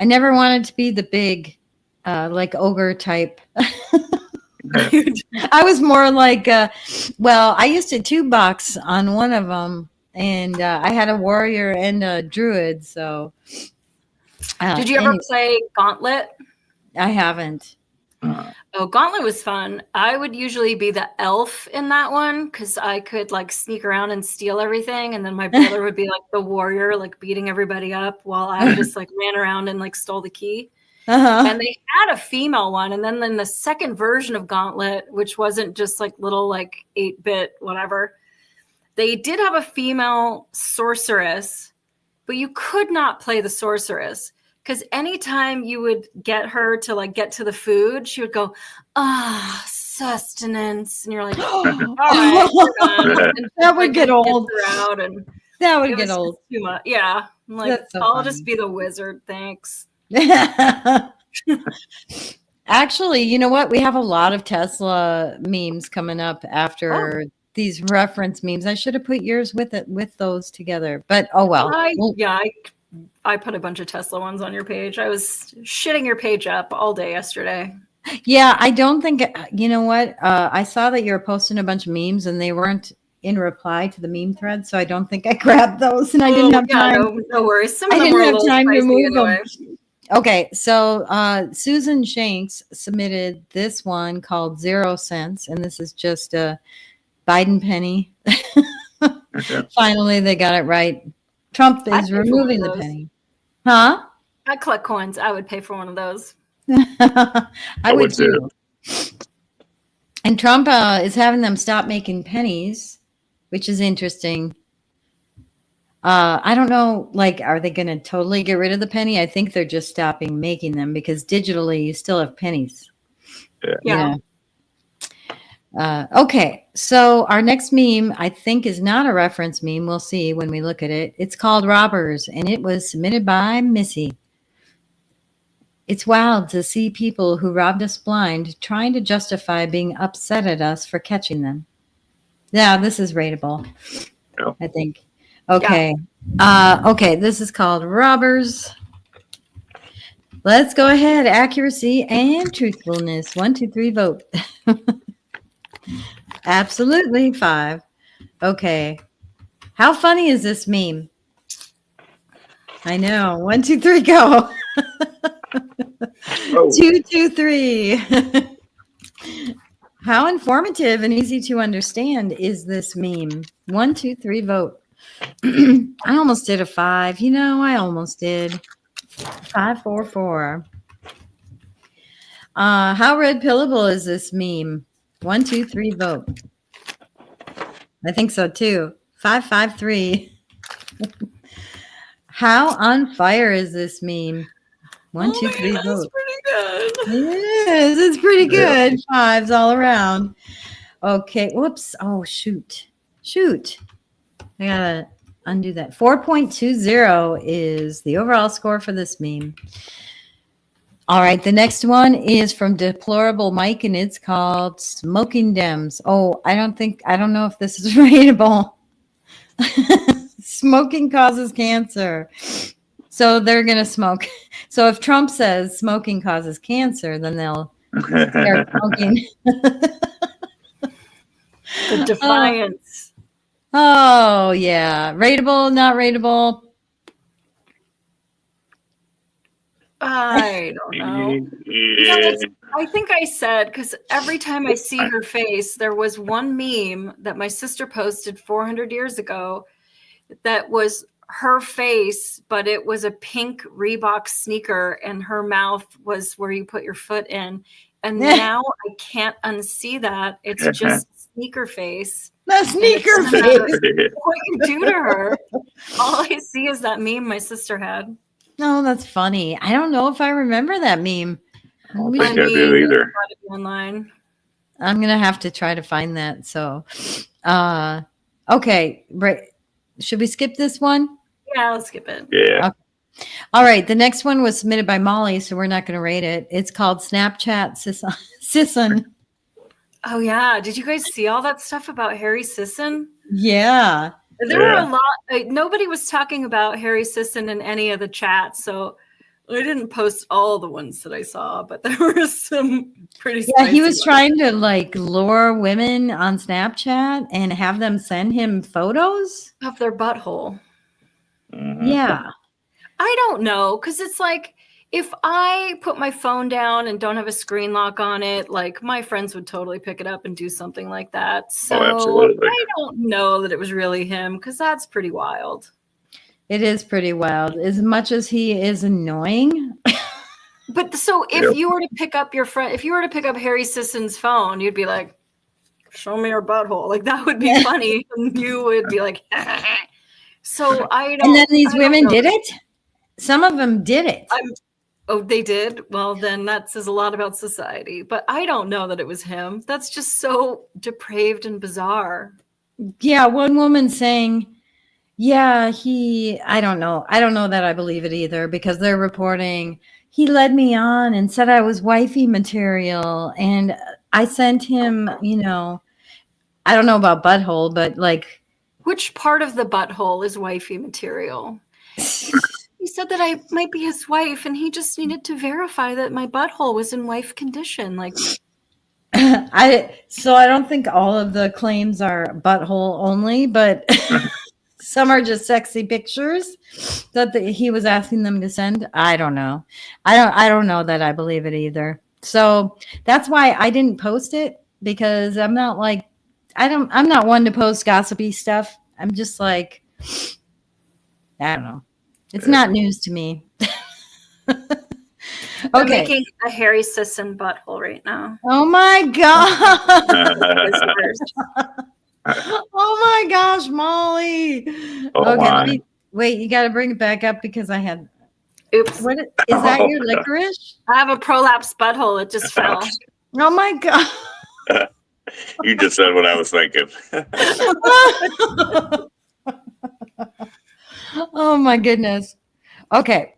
never wanted to be the big like ogre type. I was more like well, I used to two box on one of them, and I had a warrior and a druid. So Did you ever play Gauntlet? I haven't. Oh, Gauntlet was fun. I would usually be the elf in that one because I could like sneak around and steal everything, and then my brother would be like the warrior, like beating everybody up, while I just like ran around and like stole the key. And they had a female one, and then the second version of Gauntlet, which wasn't just like little like 8-bit whatever, they did have a female sorceress, but you could not play the sorceress. Because anytime you would get her to like get to the food, she would go, sustenance. And you're like, all right, we're done. And that would get old. And that would get old. Too much. Yeah. I'm like, so I'll just be the wizard. Thanks. Actually, you know what? We have a lot of Tesla memes coming up after these reference memes. I should have put yours with those together. But oh well. I put a bunch of Tesla ones on your page. I was shitting your page up all day yesterday. Yeah, I don't think, you know what? I saw that you were posting a bunch of memes and they weren't in reply to the meme thread. So I don't think I grabbed those and I didn't have time. No worries. Some of I them didn't have time to move anyway. them. Okay, so Susan Shanks submitted this one called 0 cents. And this is just a Biden penny. Finally, they got it right. Trump is removing the penny. Huh? I collect coins. I would pay for one of those. I would too. And Trump is having them stop making pennies, which is interesting. I don't know, like, are they going to totally get rid of the penny? I think they're just stopping making them because digitally you still have pennies. Yeah. Okay, so our next meme, I think, is not a reference meme. We'll see when we look at it. It's called Robbers, and it was submitted by Missy. It's wild to see people who robbed us blind trying to justify being upset at us for catching them. Yeah, this is rateable, I think. Okay. Yeah. Okay, this is called Robbers. Let's go ahead. Accuracy and truthfulness. 1, 2, 3, vote. Absolutely 5. Okay. How funny is this meme? I know. 1, 2, 3, go. 2, 2, 3. How informative and easy to understand is this meme? 1, 2, 3, vote. I almost did a 5. You know, I almost did. 5, 4, 4. How red pillable is this meme? 1, 2, 3, vote. I think so too. 553. How on fire is this meme? One, two, three, that's vote. pretty good. It is. It's pretty good. Fives all around. Okay. Whoops. Oh, shoot. I gotta undo that. 4.20 is the overall score for this meme. All right. The next one is from Deplorable Mike, and it's called Smoking Dems. Oh, I don't know if this is rateable. Smoking causes cancer. So they're going to smoke. So if Trump says smoking causes cancer, then they'll start smoking. The defiance. Oh, yeah. Rateable, not rateable. I don't know. I think I said, because every time I see her face, there was one meme that my sister posted 400 years ago that was her face, but it was a pink Reebok sneaker and her mouth was where you put your foot in. And now I can't unsee that. It's just sneaker face. The sneaker face. What you do to her. All I see is that meme my sister had. No, that's funny. I don't know if I remember that meme. I don't think I do either. Online. I'm going to have to try to find that. So, okay. Right. Should we skip this one? Yeah, let's skip it. Yeah. Okay. All right. The next one was submitted by Molly, so we're not going to rate it. It's called Snapchat Sisson. Oh, yeah. Did you guys see all that stuff about Harry Sisson? Yeah. There were a lot. Nobody was talking about Harry Sisson in any of the chats, so I didn't post all the ones that I saw, but there were some pretty Yeah, he was ones. trying to like lure women on Snapchat and have them send him photos of their butthole. Mm-hmm. Yeah. I don't know, because it's like if I put my phone down and don't have a screen lock on it, like my friends would totally pick it up and do something like that. So absolutely. I don't know that it was really him, because that's pretty wild. It is pretty wild. As much as he is annoying. But so if you were to pick up Harry Sisson's phone, you'd be like, show me your butthole. Like that would be funny. And you would be like, so I don't. And then these women did it? Some of them did it. Oh, they did? Well, then that says a lot about society. But I don't know that it was him. That's just so depraved and bizarre. Yeah, one woman saying, yeah, I don't know. I don't know that I believe it either, because they're reporting he led me on and said I was wifey material. And I sent him, I don't know about butthole, but like. Which part of the butthole is wifey material? He said that I might be his wife, and he just needed to verify that my butthole was in wife condition. Like, I don't think all of the claims are butthole only, but some are just sexy pictures that he was asking them to send. I don't know. I don't know that I believe it either. So that's why I didn't post it, because I'm not like, I'm not one to post gossipy stuff. I'm just like, I don't know. It's not news to me. I'm making a Harry Sisson butthole right now. Oh my God. Oh my gosh, Molly. Okay, wait, you got to bring it back up because I had. Oops. What is that your licorice? I have a prolapse butthole. It just fell. Oh my God. You just said what I was thinking. Oh my goodness. Okay.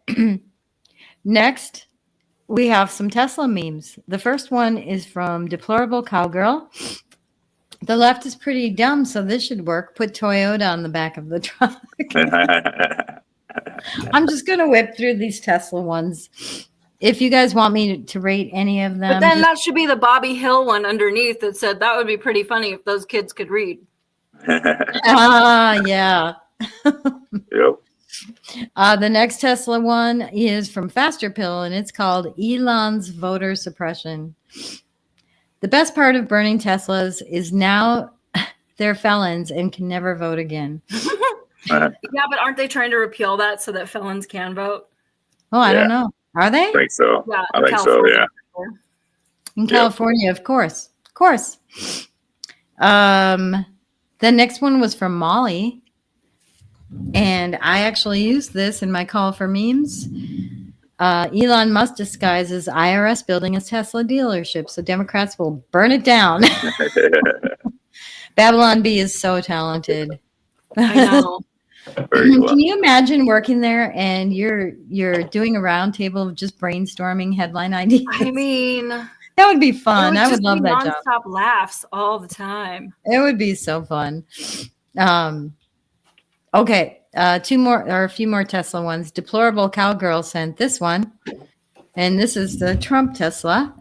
Next, we have some Tesla memes. The first one is from Deplorable Cowgirl. The left is pretty dumb, so this should work. Put Toyota on the back of the truck. I'm just going to whip through these Tesla ones. If you guys want me to rate any of them. But then that should be the Bobby Hill one underneath that said that would be pretty funny if those kids could read. Yeah. Yep. The next Tesla one is from Faster Pill, and it's called Elon's Voter Suppression. The best part of burning Teslas is now they're felons and can never vote again. Yeah, but aren't they trying to repeal that so that felons can vote? Oh, I don't know. Are they? I think so. Yeah, I think so, yeah. In California, of course. Of course. The next one was from Molly. And I actually used this in my call for memes. Elon Musk disguises IRS building as Tesla dealership, so Democrats will burn it down. Babylon Bee is so talented. I know. Very well. Can you imagine working there and you're doing a roundtable of just brainstorming headline ideas? I mean, that would be fun. I would just love be that job. nonstop laughs all the time. It would be so fun. Okay, a few more Tesla ones. Deplorable Cowgirl sent this one, and this is the Trump Tesla.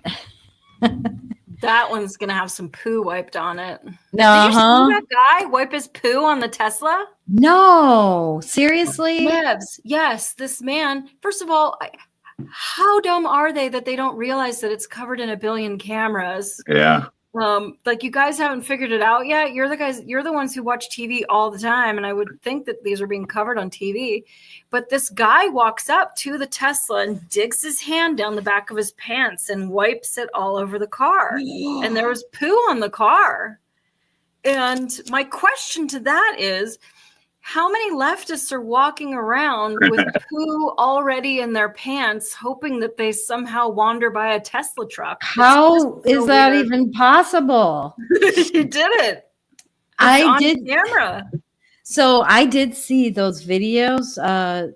That one's gonna have some poo wiped on it. Did you see that guy wipe his poo on the Tesla? No, seriously? Nevs, yes, this man. First of all, how dumb are they that they don't realize that it's covered in a billion cameras? Yeah. Like you guys haven't figured it out yet. You're the ones who watch TV all the time, and I would think that these are being covered on TV. But this guy walks up to the Tesla and digs his hand down the back of his pants and wipes it all over the car. And there was poo on the car. And my question to that is, how many leftists are walking around with poo already in their pants, hoping that they somehow wander by a Tesla truck? How is that even possible? He did it. I did. Camera. So I did see those videos.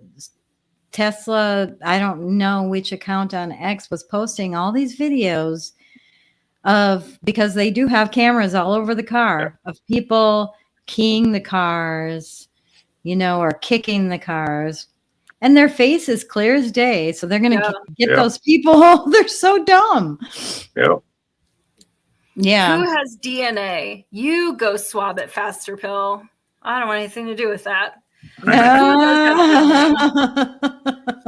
Tesla, I don't know which account on X was posting all these videos because they do have cameras all over the car of people keying the cars, or kicking the cars, and their face is clear as day. So they're going to get those people. They're so dumb. Yep. Yeah. Who has DNA? You go swab it, Faster Pill. I don't want anything to do with that.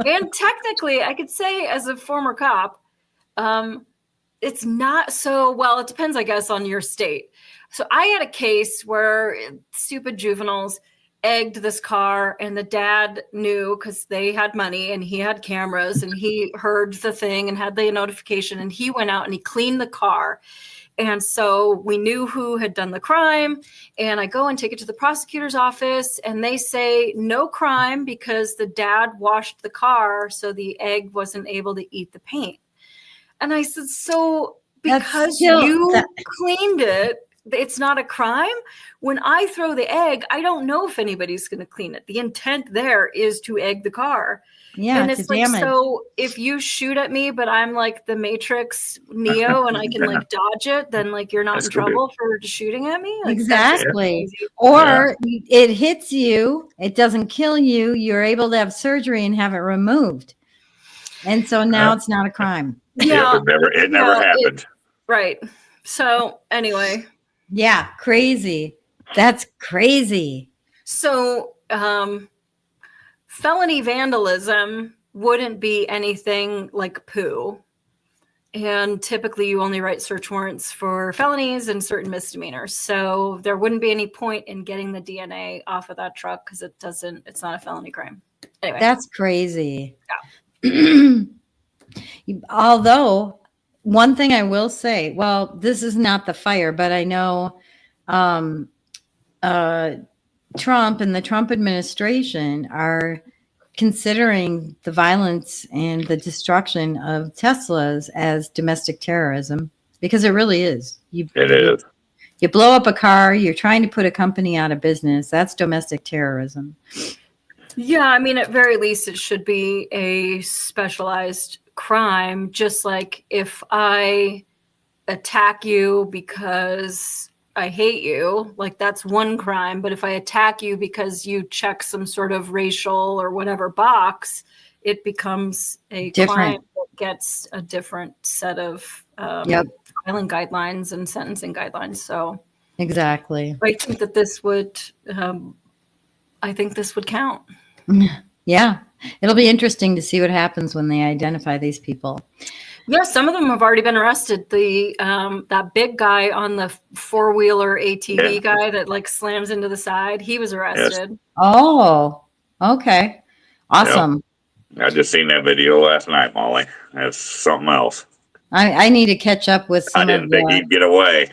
And technically, I could say as a former cop, it's not so well. It depends, I guess, on your state. So I had a case where stupid juveniles egged this car, and the dad knew because they had money and he had cameras and he heard the thing and had the notification, and he went out and he cleaned the car. And so we knew who had done the crime, and I go and take it to the prosecutor's office, and they say no crime because the dad washed the car, so the egg wasn't able to eat the paint. And I said, so because you cleaned it, it's not a crime? When I throw the egg, I don't know if anybody's going to clean it. The intent there is to egg the car. Yeah, and it's like, damage. So if you shoot at me, but I'm like the Matrix Neo and I can like dodge it, then like you're not in trouble for shooting at me? Like, exactly. Or it hits you, it doesn't kill you, you're able to have surgery and have it removed. And so now it's not a crime. Yeah, it never happened. Right. So anyway. Yeah, crazy. That's crazy. So felony vandalism wouldn't be anything like poo. And typically you only write search warrants for felonies and certain misdemeanors. So there wouldn't be any point in getting the DNA off of that truck because it's not a felony crime. Anyway. That's crazy. Yeah. Although, one thing I will say, well, this is not the fire, but I know Trump and the Trump administration are considering the violence and the destruction of Teslas as domestic terrorism, because it really is. It is. You blow up a car, you're trying to put a company out of business. That's domestic terrorism. Yeah, I mean, at very least, it should be a specialized crime, just like if I attack you because I hate you, like that's one crime. But if I attack you because you check some sort of racial or whatever box, it becomes a crime that gets a different set of filing guidelines and sentencing guidelines. So exactly, I think that this would count. Yeah. It'll be interesting to see what happens when they identify these people. Yeah, some of them have already been arrested. The that big guy on the four-wheeler ATV guy that like slams into the side, he was arrested. Yes. Oh, okay. Awesome. Yep. I just seen that video last night, Molly. That's something else. I need to catch up with some. I didn't think he'd get away.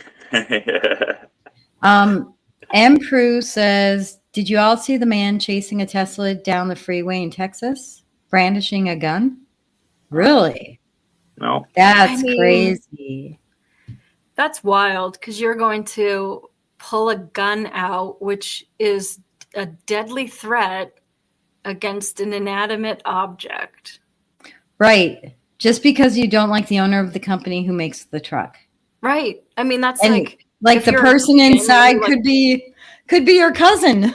M. Prue says Did you all see the man chasing a Tesla down the freeway in Texas, brandishing a gun? Really? No. That's I mean, crazy. That's wild because you're going to pull a gun out, which is a deadly threat against an inanimate object. Right. Just because you don't like the owner of the company who makes the truck. Right. I mean, that's And like if the you're person vegan, inside you're like, could be your cousin.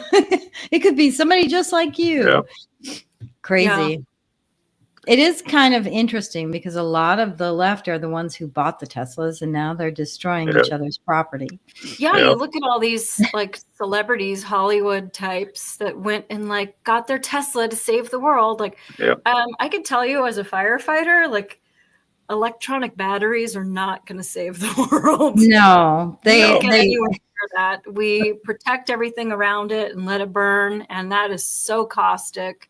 It could be somebody just like you. Yeah. Crazy. Yeah. It is kind of interesting because a lot of the left are the ones who bought the Teslas and now they're destroying each other's property. yeah, Yeah. you look at all these like celebrities, Hollywood types that went and like got their Tesla to save the world. Like, Yeah. I can tell you as a firefighter, like electronic batteries are not going to save the world. No, You don't get they anywhere near that. We protect everything around it and let it burn, and that is so caustic.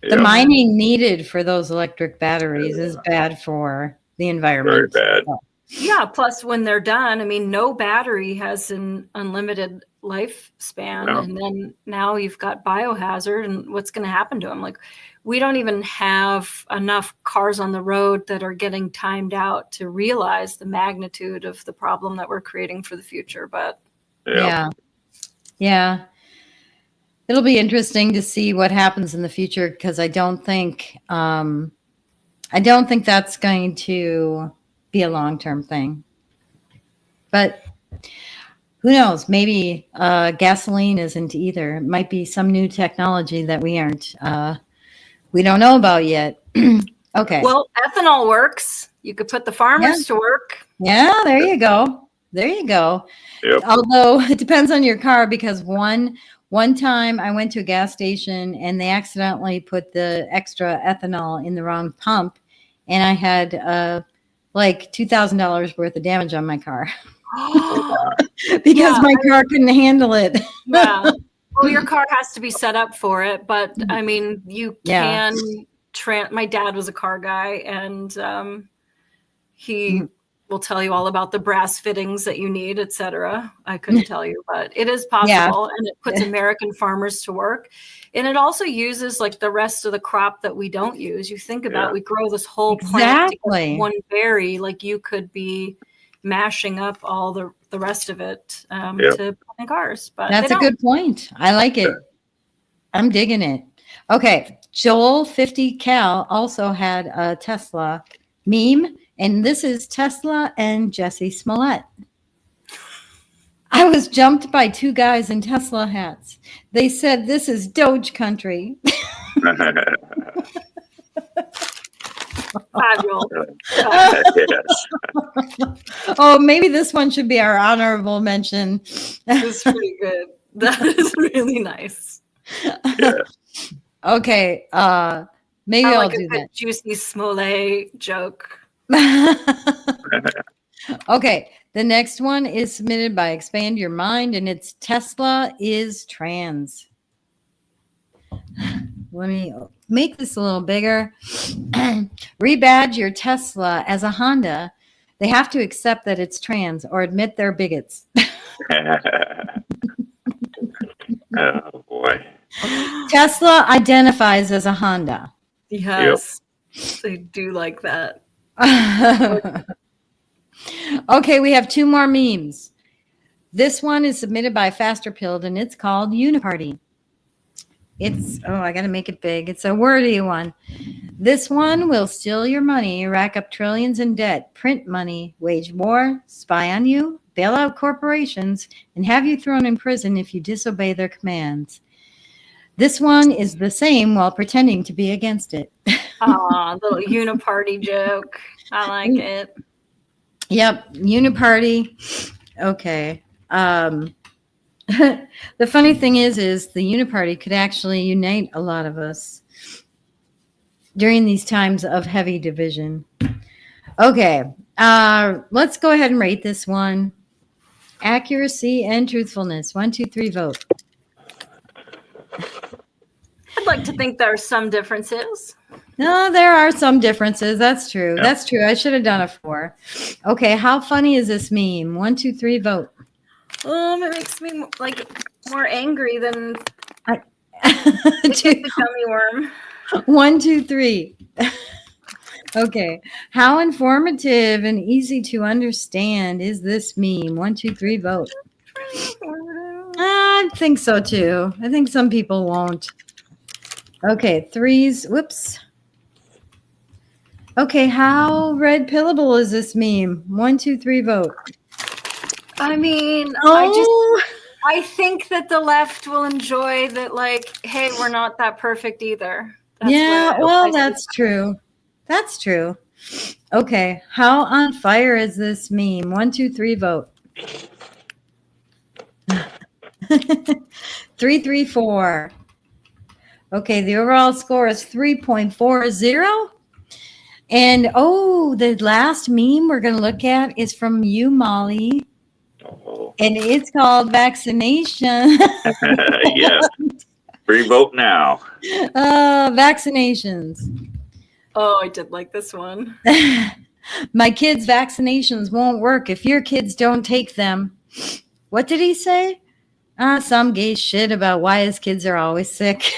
the mining needed for those electric batteries is bad for the environment. Very bad. Yeah, plus when they're done, I mean, no battery has an unlimited lifespan. No. And then now you've got biohazard, and what's going to happen to them? Like, we don't even have enough cars on the road that are getting timed out to realize the magnitude of the problem that we're creating for the future. But Yeah. It'll be interesting to see what happens in the future because I don't think that's going to be a long-term thing. But who knows? Maybe gasoline isn't either. It might be some new technology that we don't know about yet. Okay. well, ethanol works. You could put the farmers to work. Yeah, there you go. There you go. Yep. Although it depends on your car because one time I went to a gas station and they accidentally put the extra ethanol in the wrong pump and I had like $2,000 worth of damage on my car because my car couldn't handle it. Yeah. Well, your car has to be set up for it, but I mean, you can. My dad was a car guy, and he will tell you all about the brass fittings that you need, etc. I couldn't tell you, but it is possible, and it puts American farmers to work. And it also uses like the rest of the crop that we don't use. You think about we grow this whole plant to get one berry, like you could be mashing up all the rest of it to put in cars. But that's a good point. I like it. I'm digging it. Okay, Joel 50 Cal also had a Tesla meme, and this is Tesla and Jesse Smollett. I was jumped by two guys in Tesla hats. They said, "This is Doge country." Oh, maybe this one should be our honorable mention. That's pretty good. That is really nice. Okay, maybe I'll do that. Juicy Smollett joke. Okay, the next one is submitted by Expand Your Mind, and it's Tesla is trans. Let me make this a little bigger. Rebadge your Tesla as a Honda. They have to accept that it's trans or admit they're bigots. Oh, boy. Tesla identifies as a Honda. Yes, they do like that. Okay, we have two more memes. This one is submitted by Faster Pilled, and it's called Uniparty. It's, I got to make it big. It's a wordy one. This one will steal your money, rack up trillions in debt, print money, wage war, spy on you, bail out corporations, and have you thrown in prison if you disobey their commands. This one is the same while pretending to be against it. Aw, little uniparty joke. I like it. Yep, uniparty. Okay. The funny thing is the uniparty could actually unite a lot of us during these times of heavy division. Okay, let's go ahead and rate this one. Accuracy and truthfulness. 1, 2, 3, vote. I'd like to think there are some differences. No, there are some differences. That's true. Yep. That's true. I should have done a 4. Okay, how funny is this meme? 1, 2, 3, vote. It makes me like more angry than It's a gummy worm. 1, 2, 3. Okay. How informative and easy to understand is this meme? 1, 2, 3, vote. I think so too. I think some people won't. Okay, 3s. Whoops. Okay, how red pillable is this meme? 1, 2, 3, vote. I mean, Oh, I think that the left will enjoy that, like, hey, we're not that perfect either. That's yeah, what well, I that's true. That's true. Okay, how on fire is this meme? 1, 2, 3, vote. 3, 3, 4. Okay, the overall score is 3.40. And the last meme we're going to look at is from you, Molly. Oh. And it's called vaccination. Yes. Free vote now. Vaccinations. Oh, I did like this one. My kids' vaccinations won't work if your kids don't take them. What did he say? Some gay shit about why his kids are always sick.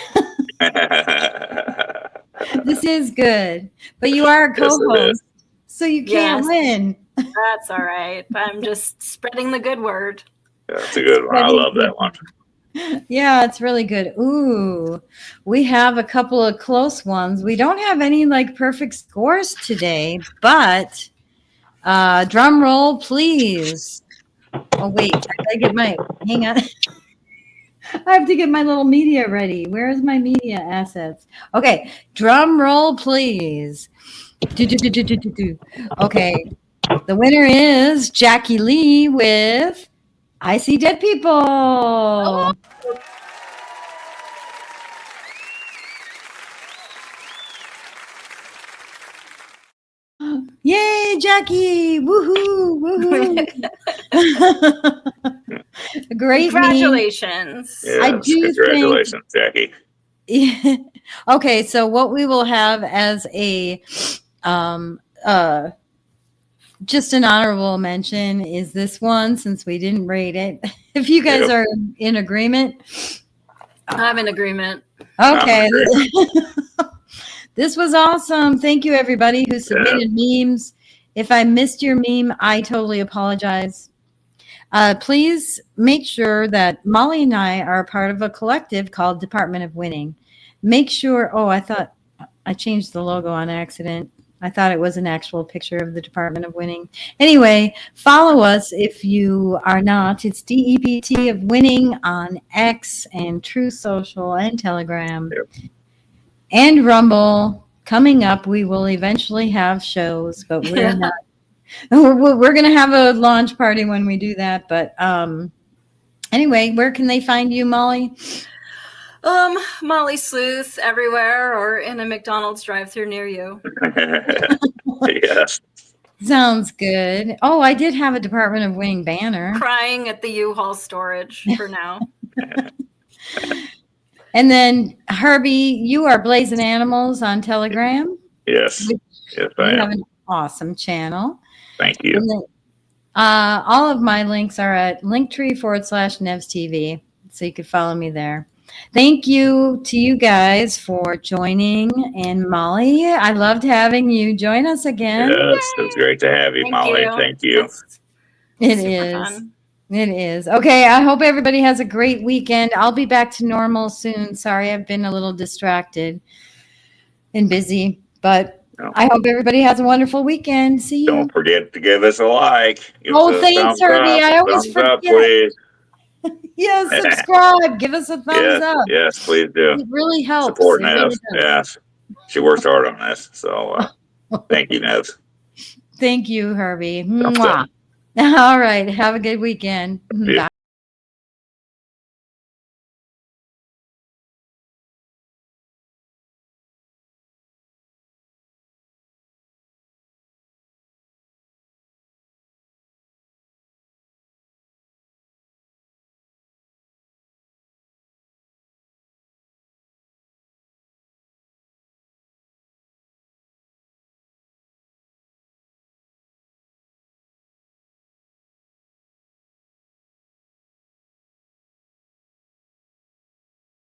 This is good. But you are a co-host, so you can't win. That's all right. I'm just spreading the good word. That's a good one. I love that one. Yeah, it's really good. Ooh, we have a couple of close ones. We don't have any like perfect scores today, but drum roll, please. Oh, wait, hang on. I have to get my little media ready. Where's my media assets? Okay, drum roll, please. Okay, the winner is Jackie Lee with I See Dead People. Oh. Yay, Jackie! Woohoo! Woohoo! Great. Congratulations. Yes, congratulations, Jackie. Yeah. Okay, so what we will have as a just an honorable mention is this one, since we didn't rate it. If you guys are in agreement. I'm in agreement. Okay. This was awesome. Thank you, everybody who submitted memes. If I missed your meme, I totally apologize. Please make sure that Molly and I are part of a collective called Department of Winning. Make sure, I thought I changed the logo on accident. I thought it was an actual picture of the Department of Winning. Anyway, follow us if you are not. It's DEPT of Winning on X and True Social and Telegram. And Rumble. Coming up, we will eventually have shows, but we're not. We're going to have a launch party when we do that. But anyway, where can they find you, Molly? Molly Sleuth everywhere, or in a McDonald's drive-thru near you. Yes. Sounds good. Oh, I did have a Department of Winning banner. Crying at the U-Haul storage for now. And then, Herbie, you are Blazing Animals on Telegram. Yes. Yes, I am. have an awesome channel. Thank you. And then, all of my links are at linktree/Nevs TV, so you could follow me there. Thank you to you guys for joining. And Molly, I loved having you join us again. Yes, it's great to have you, Molly. Thank you. It is. Fun. It is. Okay, I hope everybody has a great weekend. I'll be back to normal soon. Sorry, I've been a little distracted and busy, but I hope everybody has a wonderful weekend. See you. Don't forget to give us a like. Thanks, Herbie. I always forget. Up, please. Yes, subscribe. Give us a thumbs up. Yes, please do. It really helps. Support Nevs. Yes. She works hard on this. So thank you, Nevs. Thank you, Herbie. Mwah. All right. Have a good weekend. Bye.